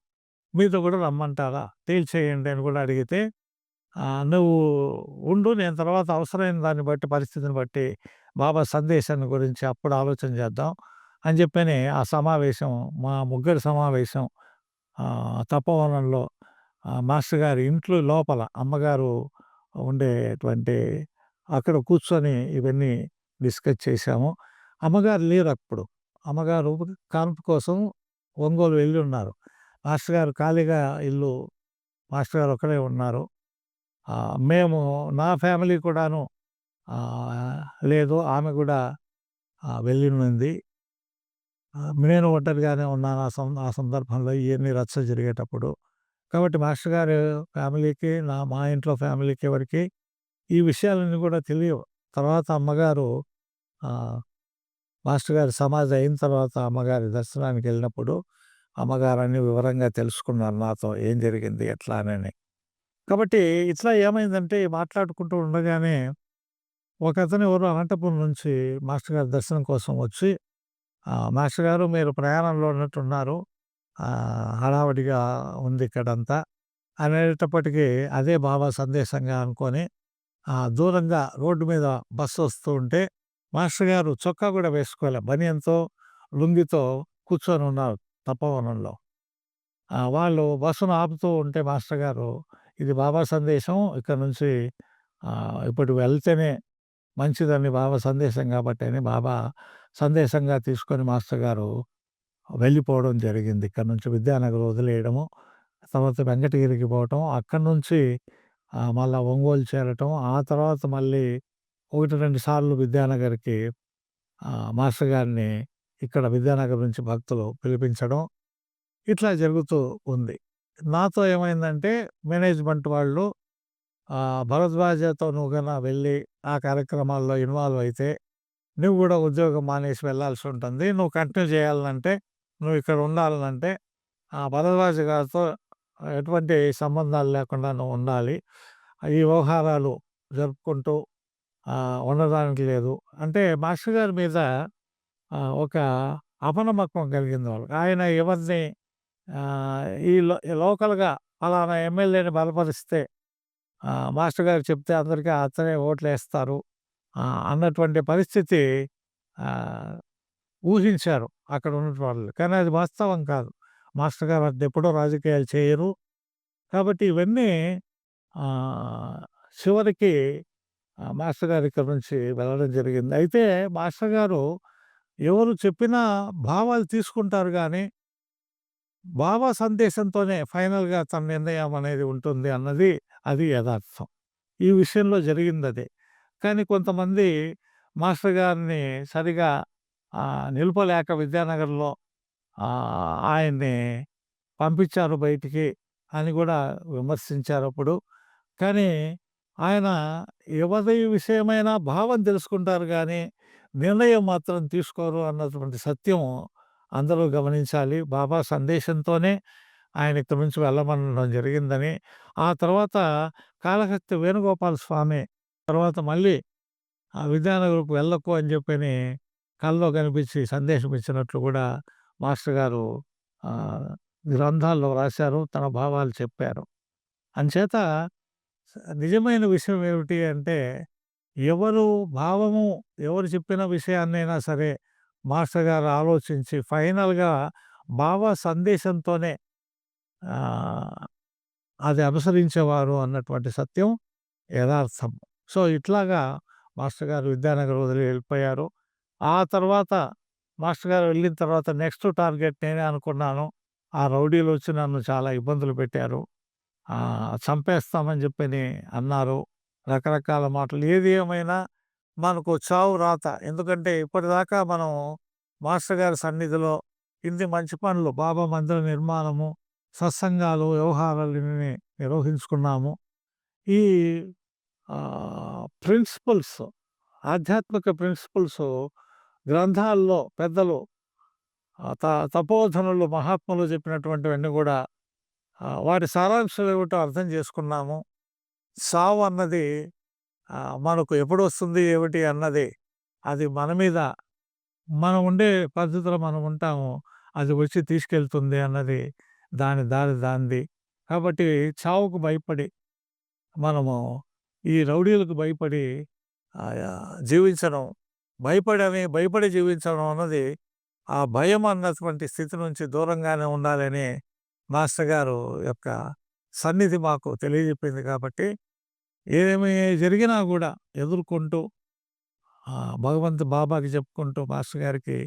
మీతో కూడా రమ్మంటారా? తేల్చేయండి అని కూడా అడిగితే, నువ్వు ఉండు. నేను తర్వాత అవసరమైన దాన్ని బట్టి, పరిస్థితిని బట్టి బాబా సందేశాన్ని గురించి అప్పుడు ఆలోచన చేద్దాం అని చెప్పని ఆ సమావేశం, మా ముగ్గురి సమావేశం తపోవనంలో మాస్టర్ గారి ఇంట్లో లోపల అమ్మగారు ఉండేటువంటి అక్కడ కూర్చొని ఇవన్నీ డిస్కస్ చేశాము. అమ్మగారు లేరప్పుడు. అమ్మగారు కాన్పు కోసం ఒంగోలు వెళ్ళున్నారు. మాస్టర్ గారు ఖాళీగా ఇల్లు మాస్టర్ గారు ఒక్కరే ఉన్నారు. మేము నా ఫ్యామిలీ కూడాను లేదు. ఆమె కూడా వెళ్ళినుంది. నేను ఒంటరిగానే ఉన్నాను ఆ సందర్భంలో ఇయన్నీ రచ్చ జరిగేటప్పుడు. కాబట్టి మాస్టర్ గారు ఫ్యామిలీకి, మా ఇంట్లో ఫ్యామిలీకి ఎవరికీ ఈ విషయాలన్నీ కూడా తెలియవు. తర్వాత అమ్మగారు ఆహ్, మాస్టర్ గారి సమాధి అయిన తర్వాత అమ్మగారి దర్శనానికెళ్ళినప్పుడు అమ్మగారు అన్నీ వివరంగా తెలుసుకున్నారు నాతో. ఏం జరిగింది? ఎట్లా అనని. కాబట్టి ఇట్లా ఏమైందంటే మాట్లాడుకుంటూ ఉండగానే ఒకతను ఎవరో అనంతపురం నుంచి మాస్టర్ గారి దర్శనం కోసం వచ్చి, మాస్టర్ గారు మీరు ప్రయాణంలో ఉన్నట్టున్నారు. హడావిడిగా ఉంది ఇక్కడంతా అనేటప్పటికీ అదే బాబా సందేశంగా అనుకోని దూరంగా రోడ్డు మీద బస్సు వస్తూ ఉంటే మాస్టర్ గారు చొక్కా కూడా వేసుకోలే. బనియన్‌తో, లుంగీతో కూర్చొని ఉన్నారు తపోవనంలో. వాళ్ళు బస్సును ఆపుతూ ఉంటే మాస్టర్ గారు, "ఇది బాబా సందేశం. ఇక్కడ నుంచి ఇప్పుడు వెళ్తేనే మంచిదని బాబా సందేశం కాబట్టి" అని బాబా సందేశంగా తీసుకొని మాస్టర్ గారు వెళ్ళిపోవడం జరిగింది. ఇక్కడ నుంచి విద్యానగర్ వదిలేయడము. తర్వాత వెంకటగిరికి పోవటం. అక్కడి నుంచి మళ్ళా ఒంగోలు చేరటం. ఆ తర్వాత మళ్ళీ 1, 2 సార్లు విద్యానగర్‌కి మాస్టర్ గారిని ఇక్కడ విద్యానగర్ నుంచి భక్తులు పిలిపించడం. ఇట్లా జరుగుతూ ఉంది. నాతో ఏమైందంటే మేనేజ్‌మెంట్ వాళ్ళు భరద్వాజతో నువ్వు గన వెళ్ళి ఆ కార్యక్రమాల్లో ఇన్వాల్వ్ అయితే నువ్వు గూడా ఉద్యోగం మానేసి వెళ్ళాల్సి ఉంటుంది. నువ్వు కంటిన్యూ చేయాలనంటే, నువ్వు ఇక్కడ ఉండాలనంటే భరద్వాజ గారితో ఎటువంటి సంబంధాలు లేకుండా నువ్వు ఉండాలి. ఈ వ్యవహారాలు జరుపుకుంటూ ఉండడానికి లేదు. అంటే మాస్టర్ గారి మీద ఒక అపనమ్మకం కలిగింది వాళ్ళకి. ఆయన ఎవరిని ఈ లోకల్‌గా పలానా ఎమ్మెల్యేని బలపరిస్తే మాస్టర్ గారు చెప్తే అందరికీ అతనే ఓట్లేస్తారు అన్నటువంటి పరిస్థితి ఆహ్, ఊహించారు అక్కడ ఉన్నటి వాళ్ళు. కానీ అది వాస్తవం కాదు. మాస్టర్ గారు ఎప్పుడూ రాజకీయాలు చేయరు. కాబట్టి ఇవన్నీ ఆహ్, చివరికి మాస్టర్ గారు ఇక్కడి నుంచి వెళ్ళడం జరిగింది. అయితే మాస్టర్ గారు ఎవరు చెప్పినా భావాలు తీసుకుంటారు గానీ, బాబా సందేశంతోనే ఫైనల్‌గా తన నిర్ణయం అనేది ఉంటుంది అన్నది అది యదార్థం. ఈ విషయంలో జరిగిందదే. కానీ కొంతమంది మాస్టర్ గారిని సరిగా నిలపలేక విద్యానగర్‌లో ఆయన్ని పంపించారు బయటికి అని గూడా విమర్శించారప్పుడు. కానీ ఆయన ఎవరి విషయమైనా భావం తెలుసుకుంటారు గానీ, నిర్ణయం మాత్రం తీసుకోరు అన్నటువంటి సత్యం అందరూ గమనించాలి. బాబా సందేశంతోనే ఆయన ఇక్కడి నుంచి వెళ్ళమనడం జరిగిందని, ఆ తర్వాత కాళహస్తి వేణుగోపాల స్వామి తర్వాత మళ్ళీ విద్యానగర్‌కు వెళ్ళకు అని చెప్పని కల్లో కనిపించి సందేశం ఇచ్చినట్లు కూడా మాస్టర్ గారు ఆహ్, గ్రంథాల్లో రాశారు. తన భావాలు చెప్పారు. అంచేత నిజమైన విషయం ఏమిటి అంటే, ఎవరు భావము ఎవరు చెప్పిన విషయాన్నైనా సరే మాస్టర్ గారు ఆలోచించి ఫైనల్‌గా భావ సందేశంతోనే ఆహ్, అది అనుసరించేవారు అన్నటువంటి సత్యం యదార్థం. సో, ఇట్లాగా మాస్టర్ గారు విద్యానగర్ వదిలి వెళ్ళిపోయారు. ఆ తర్వాత మాస్టర్ గారు వెళ్ళిన తర్వాత నెక్స్ట్ టార్గెట్ నేనే అనుకున్నాను. ఆ రౌడీలొచ్చి నన్ను చాలా ఇబ్బందులు పెట్టారు. చంపేస్తామని చెప్పని అన్నారు. రకరకాల మాటలు. ఏది ఏమైనా మనకు చావు రాత. ఎందుకంటే ఇప్పటిదాకా మనం మాస్టర్ గారి సన్నిధిలో ఇన్ని మంచి పనులు బాబా మందిర నిర్మాణము, సత్సంగాలు, వ్యవహారాలన్నీ నిర్వహించుకున్నాము. ఈ ప్రిన్సిపల్స్, ఆధ్యాత్మిక ప్రిన్సిపల్స్ గ్రంథాల్లో పెద్దలు తపోధనులు, మహాత్ములు చెప్పినటువంటివన్నీ కూడా వాటి సారాంశం ఏమిటో అర్థం చేసుకున్నాము. సావు అన్నది మనకు ఎప్పుడొస్తుంది ఏమిటి అన్నది అది మన మీద మనం ఉండే పద్ధతిలో మనం ఉంటాము. అది వచ్చి తీసుకెళ్తుంది అన్నది దాని దారి దానిది. కాబట్టి చావుకు భయపడి మనము ఈ రౌడీలకు భయపడి జీవించడం, భయపడి జీవించడం అన్నది ఆ భయం అన్నటువంటి స్థితి నుంచి దూరంగానే ఉండాలని మాస్టర్ గారు యొక్క సన్నిధి మాకు తెలియజెప్పింది కాబట్టి, ఏమి జరిగినా గూడా ఎదుర్కొంటూ బాబాకి చెప్పుకుంటూ, మాస్టర్ గారికి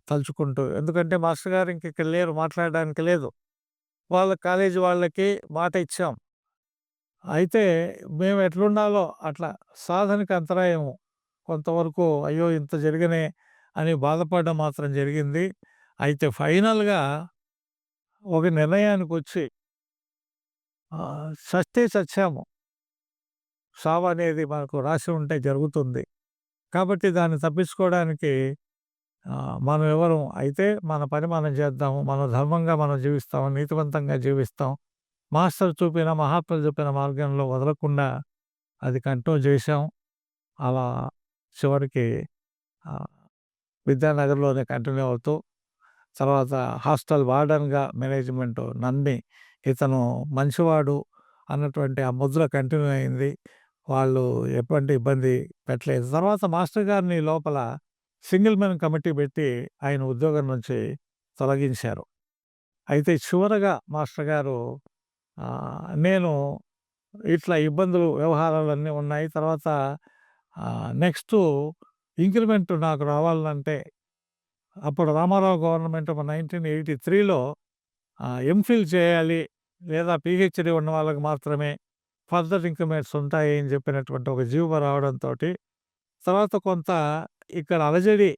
తలుచుకుంటూ ఎందుకంటే మాస్టర్ గారు ఇక్కడ లేరు, మాట్లాడడానికి లేదు. వాళ్ళ కాలేజీ వాళ్ళకి మాట ఇచ్చాం. అయితే మేము ఎట్లుండాలో అట్లా సాధనకి అంతరాయము కొంతవరకు అయ్యో! ఇంత జరిగినే అని బాధపడడం మాత్రం జరిగింది. అయితే ఫైనల్‌గా ఒక నిర్ణయానికొచ్చి చస్తే చచ్చాము. సావనేది మనకు రాసి ఉంటే జరుగుతుంది. కాబట్టి దాన్ని తప్పించుకోవడానికి మనం ఎవరం అయితే మన పని మనం చేద్దాము. మనం ధర్మంగా మనం జీవిస్తాం. నీతివంతంగా జీవిస్తాం. మాస్టర్ చూపిన, మహాత్ములు చెప్పిన మార్గంలో వదలకుండా అది కంటిన్యూ చేశాం. అలా చివరికి ఆహ్, విద్యానగర్‌లోనే కంటిన్యూ అవుతూ తర్వాత హాస్టల్ వార్డెన్‌గా మేనేజ్మెంట్ నమ్మి ఇతను మంచివాడు అన్నటువంటి ఆ ముద్ర కంటిన్యూ అయింది. వాళ్ళు ఎటువంటి ఇబ్బంది పెట్టలేదు. తర్వాత మాస్టర్ గారిని లోపల సింగిల్ మెన్ కమిటీ పెట్టి ఆయన ఉద్యోగం నుంచి తొలగించారు. అయితే చివరగా మాస్టర్ గారు నేను ఇట్లా ఇబ్బందులు, వ్యవహారాలన్నీ ఉన్నాయి. తర్వాత నెక్స్టు ఇంక్రిమెంట్ నాకు రావాలంటే అప్పుడు రామారావు గవర్నమెంట్ 1983లో ఎంఫిల్ చేయాలి లేదా పీహెచ్‌డీ ఉన్న వాళ్ళకి మాత్రమే ఫర్దర్ ఇంక్రిమెంట్స్ ఉంటాయి అని చెప్పినటువంటి ఒక జీవో రావడంతోటి, తర్వాత కొంత ఇక్కడ అలజడి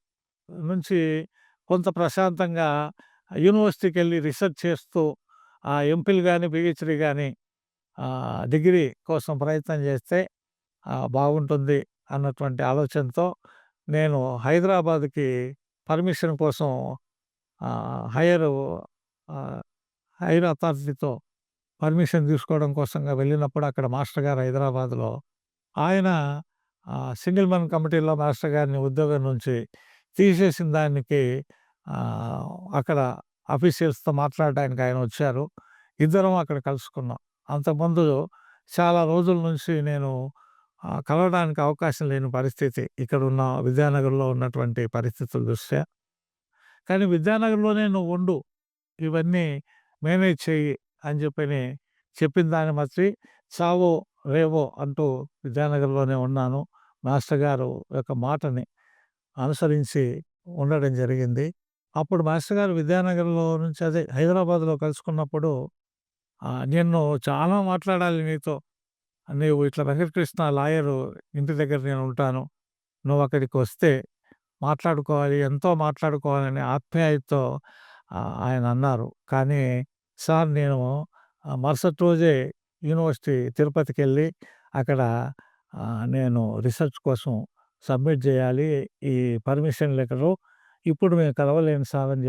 నుంచి కొంత ప్రశాంతంగా యూనివర్సిటీకెళ్ళి రిసర్చ్ చేస్తూ ఎంఫిల్ గాని, పీహెచ్‌డీ గాని డిగ్రీ కోసం ప్రయత్నం చేస్తే బాగుంటుంది అన్నటువంటి ఆలోచనతో నేను హైదరాబాద్‌కి పర్మిషన్ కోసం హైయర్ ఆహ్, హైర్ అథారిటీతో పర్మిషన్ తీసుకోవడం కోసంగా వెళ్ళినప్పుడు అక్కడ మాస్టర్ గారు హైదరాబాద్‌లో ఆయన సింగిల్ మెన్ కమిటీలో మాస్టర్ గారిని ఉద్యోగం నుంచి తీసేసిన దానికి అక్కడ ఆఫీషియల్స్‌తో మాట్లాడడానికి ఆయన వచ్చారు. ఇద్దరం అక్కడ కలుసుకున్నాం. అంతకుముందు చాలా రోజుల నుంచి నేను కలవడానికి అవకాశం లేని పరిస్థితి. ఇక్కడున్న విద్యానగర్‌లో ఉన్నటువంటి పరిస్థితుల దృష్ట్యా. కానీ విద్యానగర్‌లోనే నువ్వుండు. ఇవన్నీ మేనేజ్ చెయ్యి అని చెప్పిన దాన్ని బట్టి చావో, రేవో అంటూ విద్యానగర్‌లోనే ఉన్నాను. మాస్టర్ గారు యొక్క మాటని అనుసరించి ఉండడం జరిగింది. అప్పుడు మాస్టర్ గారు విద్యానగర్‌లో నుంచి అదే హైదరాబాద్‌లో కలుసుకున్నప్పుడు "నిన్ను చాలా మాట్లాడాలి నీతో. నీవు ఇట్లా వెంకటకృష్ణ లాయరు ఇంటి దగ్గర నేనుంటాను. నువ్వక్కడికొస్తే మాట్లాడుకోవాలి, ఎంతో మాట్లాడుకోవాలని" ఆప్యాయతతో ఆయన అన్నారు. కానీ సార్ నేను మరుసటి రోజే యూనివర్సిటీ తిరుపతికెళ్ళి అక్కడ నేను రిసర్చ్ కోసం సబ్మిట్ చేయాలి. ఈ పర్మిషన్ లెటరు ఇప్పుడు మేము కలవలేము సార్ అని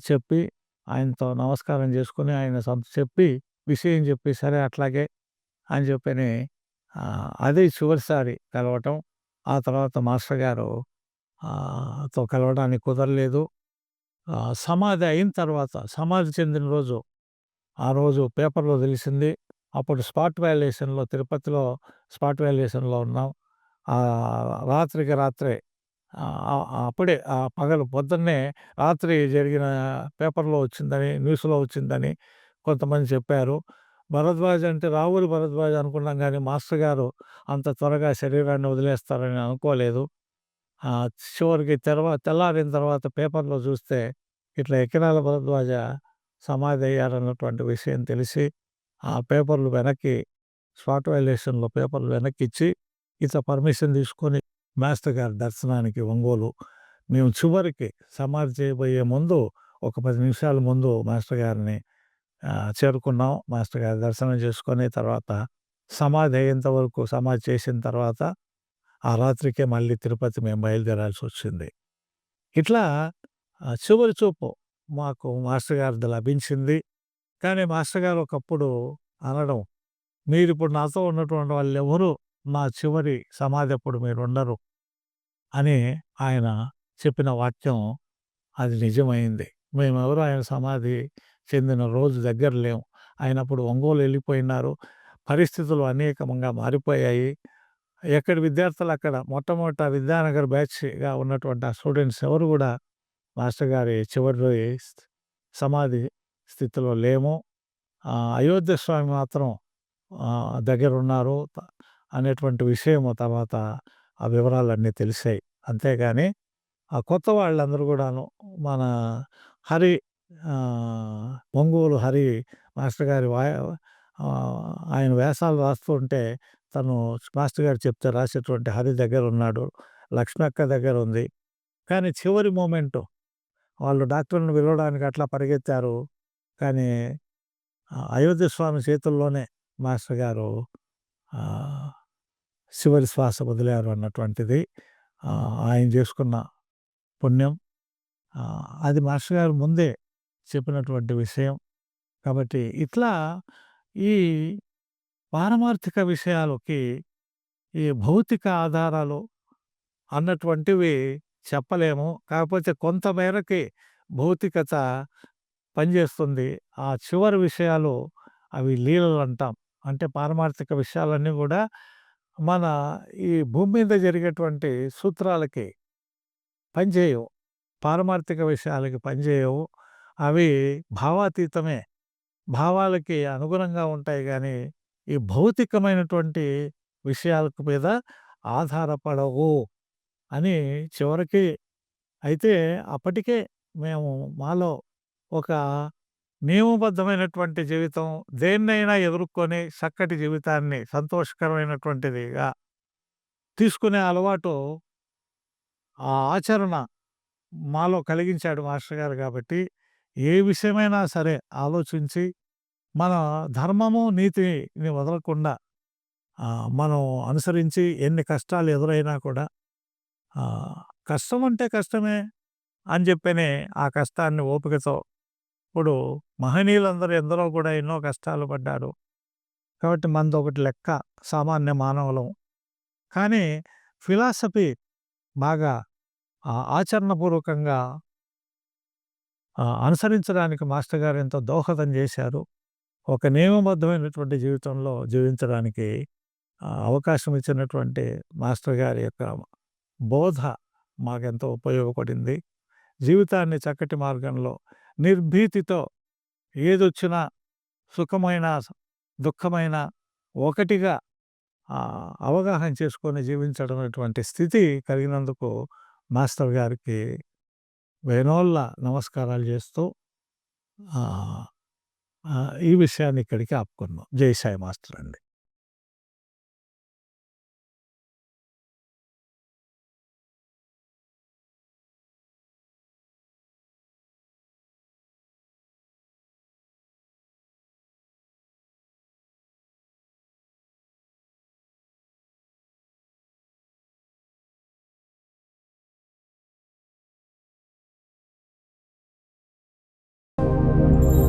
చెప్పి ఆయనతో నమస్కారం చేసుకొని ఆయన చెప్పి విషయం చెప్పి సరే అట్లాగే అని అదే చివరిసారి కలవటం. ఆ తర్వాత మాస్టర్ గారు తో కలవడానికి కుదరలేదు. సమాధి అయిన తర్వాత సమాధి చెందిన రోజు, ఆ రోజు పేపర్‌లో తెలిసింది. అప్పుడు స్పాట్ వాల్యుయేషన్‌లో తిరుపతిలో స్పాట్ వాల్యుయేషన్‌లో ఉన్నాం. రాత్రికి రాత్రే అప్పుడే పగలు పొద్దున్నే రాత్రి జరిగిన పేపర్‌లో వచ్చిందని, న్యూస్‌లో వచ్చిందని కొంతమంది చెప్పారు. భరద్వాజ్ అంటే రావుల భరద్వాజ్ అనుకున్నాం గానీ, మాస్టర్ గారు అంత త్వరగా శరీరాన్ని వదిలేస్తారని అనుకోలేదు. చివరికి తెల్లారిన తర్వాత పేపర్‌లో చూస్తే ఇట్లా ఎకిరాల భరద్వాజ సమాధి అయ్యారన్నటువంటి విషయం తెలిసి, ఆ పేపర్‌లు వెనక్కి స్పాట్ వాల్యుయేషన్‌లో పేపర్‌లు వెనక్కిచ్చి, ఇట్లా పర్మిషన్ తీసుకొని మాస్టర్ గారి దర్శనానికి ఒంగోలు మేము చివరికి సమాధి చేయబోయే ముందు ఒక 10 నిమిషాల ముందు మాస్టర్ గారిని చేరుకున్నాం. మాస్టర్ గారి దర్శనం చేసుకొని తర్వాత సమాధి అయ్యేంత వరకు సమాధి చేసిన తర్వాత ఆ రాత్రికే మళ్ళీ తిరుపతి మేము బయలుదేరాల్సొచ్చింది. ఇట్లా చివరి చూపు మాకు మాస్టర్ గారిది లభించింది. కానీ మాస్టర్ గారు ఒకప్పుడు అనడం, "మీరిప్పుడు నాతో ఉన్నటువంటి వాళ్ళెవరూ నా చివరి సమాధప్పుడు మీరుండరు" అని ఆయన చెప్పిన వాక్యం అది నిజమైంది. మేమెవరు ఆయన సమాధి చెందిన రోజు దగ్గర లేము. ఆయన అప్పుడు ఒంగోలు వెళ్ళిపోయినారు. పరిస్థితులు అనేకంగా మారిపోయాయి. ఎక్కడి విద్యార్థులు అక్కడ మొట్టమొదట విద్యానగర్ బ్యాచ్‌గా ఉన్నటువంటి ఆ స్టూడెంట్స్ ఎవరు గూడా మాస్టర్ గారి చివరి సమాధి స్థితిలో లేము. అయోధ్య స్వామి మాత్రం దగ్గరున్నారు అనేటువంటి విషయము తర్వాత ఆ వివరాలన్నీ తెలిసాయి. అంతేగాని ఆ కొత్త వాళ్ళందరూ గూడాను మన హరి ఒంగోలు హరి మాస్టర్ గారి ఆయన వ్యాసాలు రాస్తూ ఉంటే తను మాస్టర్ గారు చెప్తే రాసేటువంటి హరి దగ్గరున్నాడు. లక్ష్మక్క దగ్గరుంది. కానీ చివరి మొమెంటు వాళ్ళు డాక్టర్‌ని పిలవడానికి అట్లా పరిగెత్తారు. కానీ అయోధ్య స్వామి చేతుల్లోనే మాస్టర్ గారు చివరి శ్వాస వదిలారు అన్నటువంటిది ఆయన చేసుకున్న పుణ్యం. అది మాస్టర్ గారు ముందే చెప్పినటువంటి విషయం. కాబట్టి ఇట్లా ఈ పారమార్థిక విషయాలకి ఈ భౌతిక ఆధారాలు అన్నటువంటివి చెప్పలేము. కాకపోతే కొంత మేరకి భౌతికత పనిచేస్తుంది. ఆ చివరి విషయాలు అవి లీలలు అంటాం. అంటే పారమార్థిక విషయాలన్నీ గూడా మన ఈ భూమి మీద జరిగేటువంటి సూత్రాలకి పనిచేయవు. పారమార్థిక విషయాలకి పనిచేయవు. అవి భావాతీతమే. భావాలకి అనుగుణంగా ఉంటాయి గానీ, ఈ భౌతికమైనటువంటి విషయాలకు మీద ఆధారపడవు అని చివరికి అయితే అప్పటికే మేము మాలో ఒక నియమబద్ధమైనటువంటి జీవితం, దేన్నైనా ఎదుర్కొని చక్కటి జీవితాన్ని సంతోషకరమైనటువంటిదిగా తీసుకునే అలవాటు, ఆ ఆచరణ మాలో కలిగించాడు మాస్టర్ గారు కాబట్టి, ఏ విషయమైనా సరే ఆలోచించి, మన ధర్మము, నీతిని వదలకుండా మనం అనుసరించి ఎన్ని కష్టాలు ఎదురైనా కూడా కష్టం అంటే కష్టమే అని చెప్పనే ఆ కష్టాన్ని ఓపికతో ఇప్పుడు మహనీయులందరూ ఎందరో కూడా ఎన్నో కష్టాలు పడ్డారు. కాబట్టి మనదొకటి లెక్క సామాన్య మానవులం. కానీ ఫిలాసఫీ బాగా ఆచరణపూర్వకంగా అనుసరించడానికి మాస్టర్ గారు ఎంతో దోహదం చేశారు. ఒక నియమబద్ధమైనటువంటి జీవితంలో జీవించడానికి అవకాశం ఇచ్చినటువంటి మాస్టర్ గారి యొక్క బోధ మాకెంతో ఉపయోగపడింది. జీవితాన్ని చక్కటి మార్గంలో నిర్భీతితో ఏదొచ్చినా సుఖమైన, దుఃఖమైన ఒకటిగా అవగాహన చేసుకొని జీవించడం అటువంటి స్థితి కలిగినందుకు మాస్టర్ గారికి వేనోళ్ళ నమస్కారాలు చేస్తూ ఈ విషయాన్ని ఇక్కడికి ఆపుకున్నాం. జై సాయి మాస్టర్ అండి.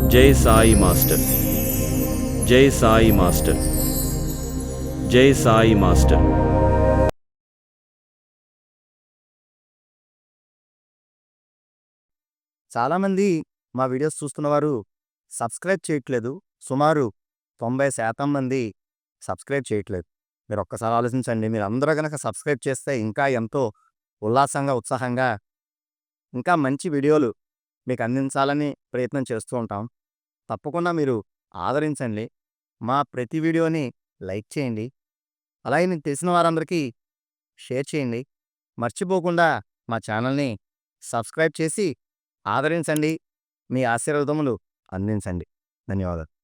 జై సాయి మాస్టర్. జై సాయి మాస్టర్. జై సాయి మాస్టర్. చాలామంది మా వీడియోస్ చూస్తున్నవారు సబ్స్క్రైబ్ చేయట్లేదు. సుమారు 90% మంది సబ్స్క్రైబ్ చేయట్లేదు. మీరు ఒక్కసారి ఆలోచించండి. మీరందరూ గనక సబ్స్క్రైబ్ చేస్తే ఇంకా ఎంతో ఉల్లాసంగా, ఉత్సాహంగా ఇంకా మంచి వీడియోలు మీకు అందించాలని ప్రయత్నం చేస్తూ ఉంటాం. తప్పకుండా మీరు ఆదరించండి. మా ప్రతి వీడియోని లైక్ చేయండి. అలాగే మీకు తెలిసిన వారందరికీ షేర్ చేయండి. మర్చిపోకుండా మా ఛానల్‌ని సబ్స్క్రైబ్ చేసి ఆదరించండి. మీ ఆశీర్వాదములు అందించండి. ధన్యవాదాలు.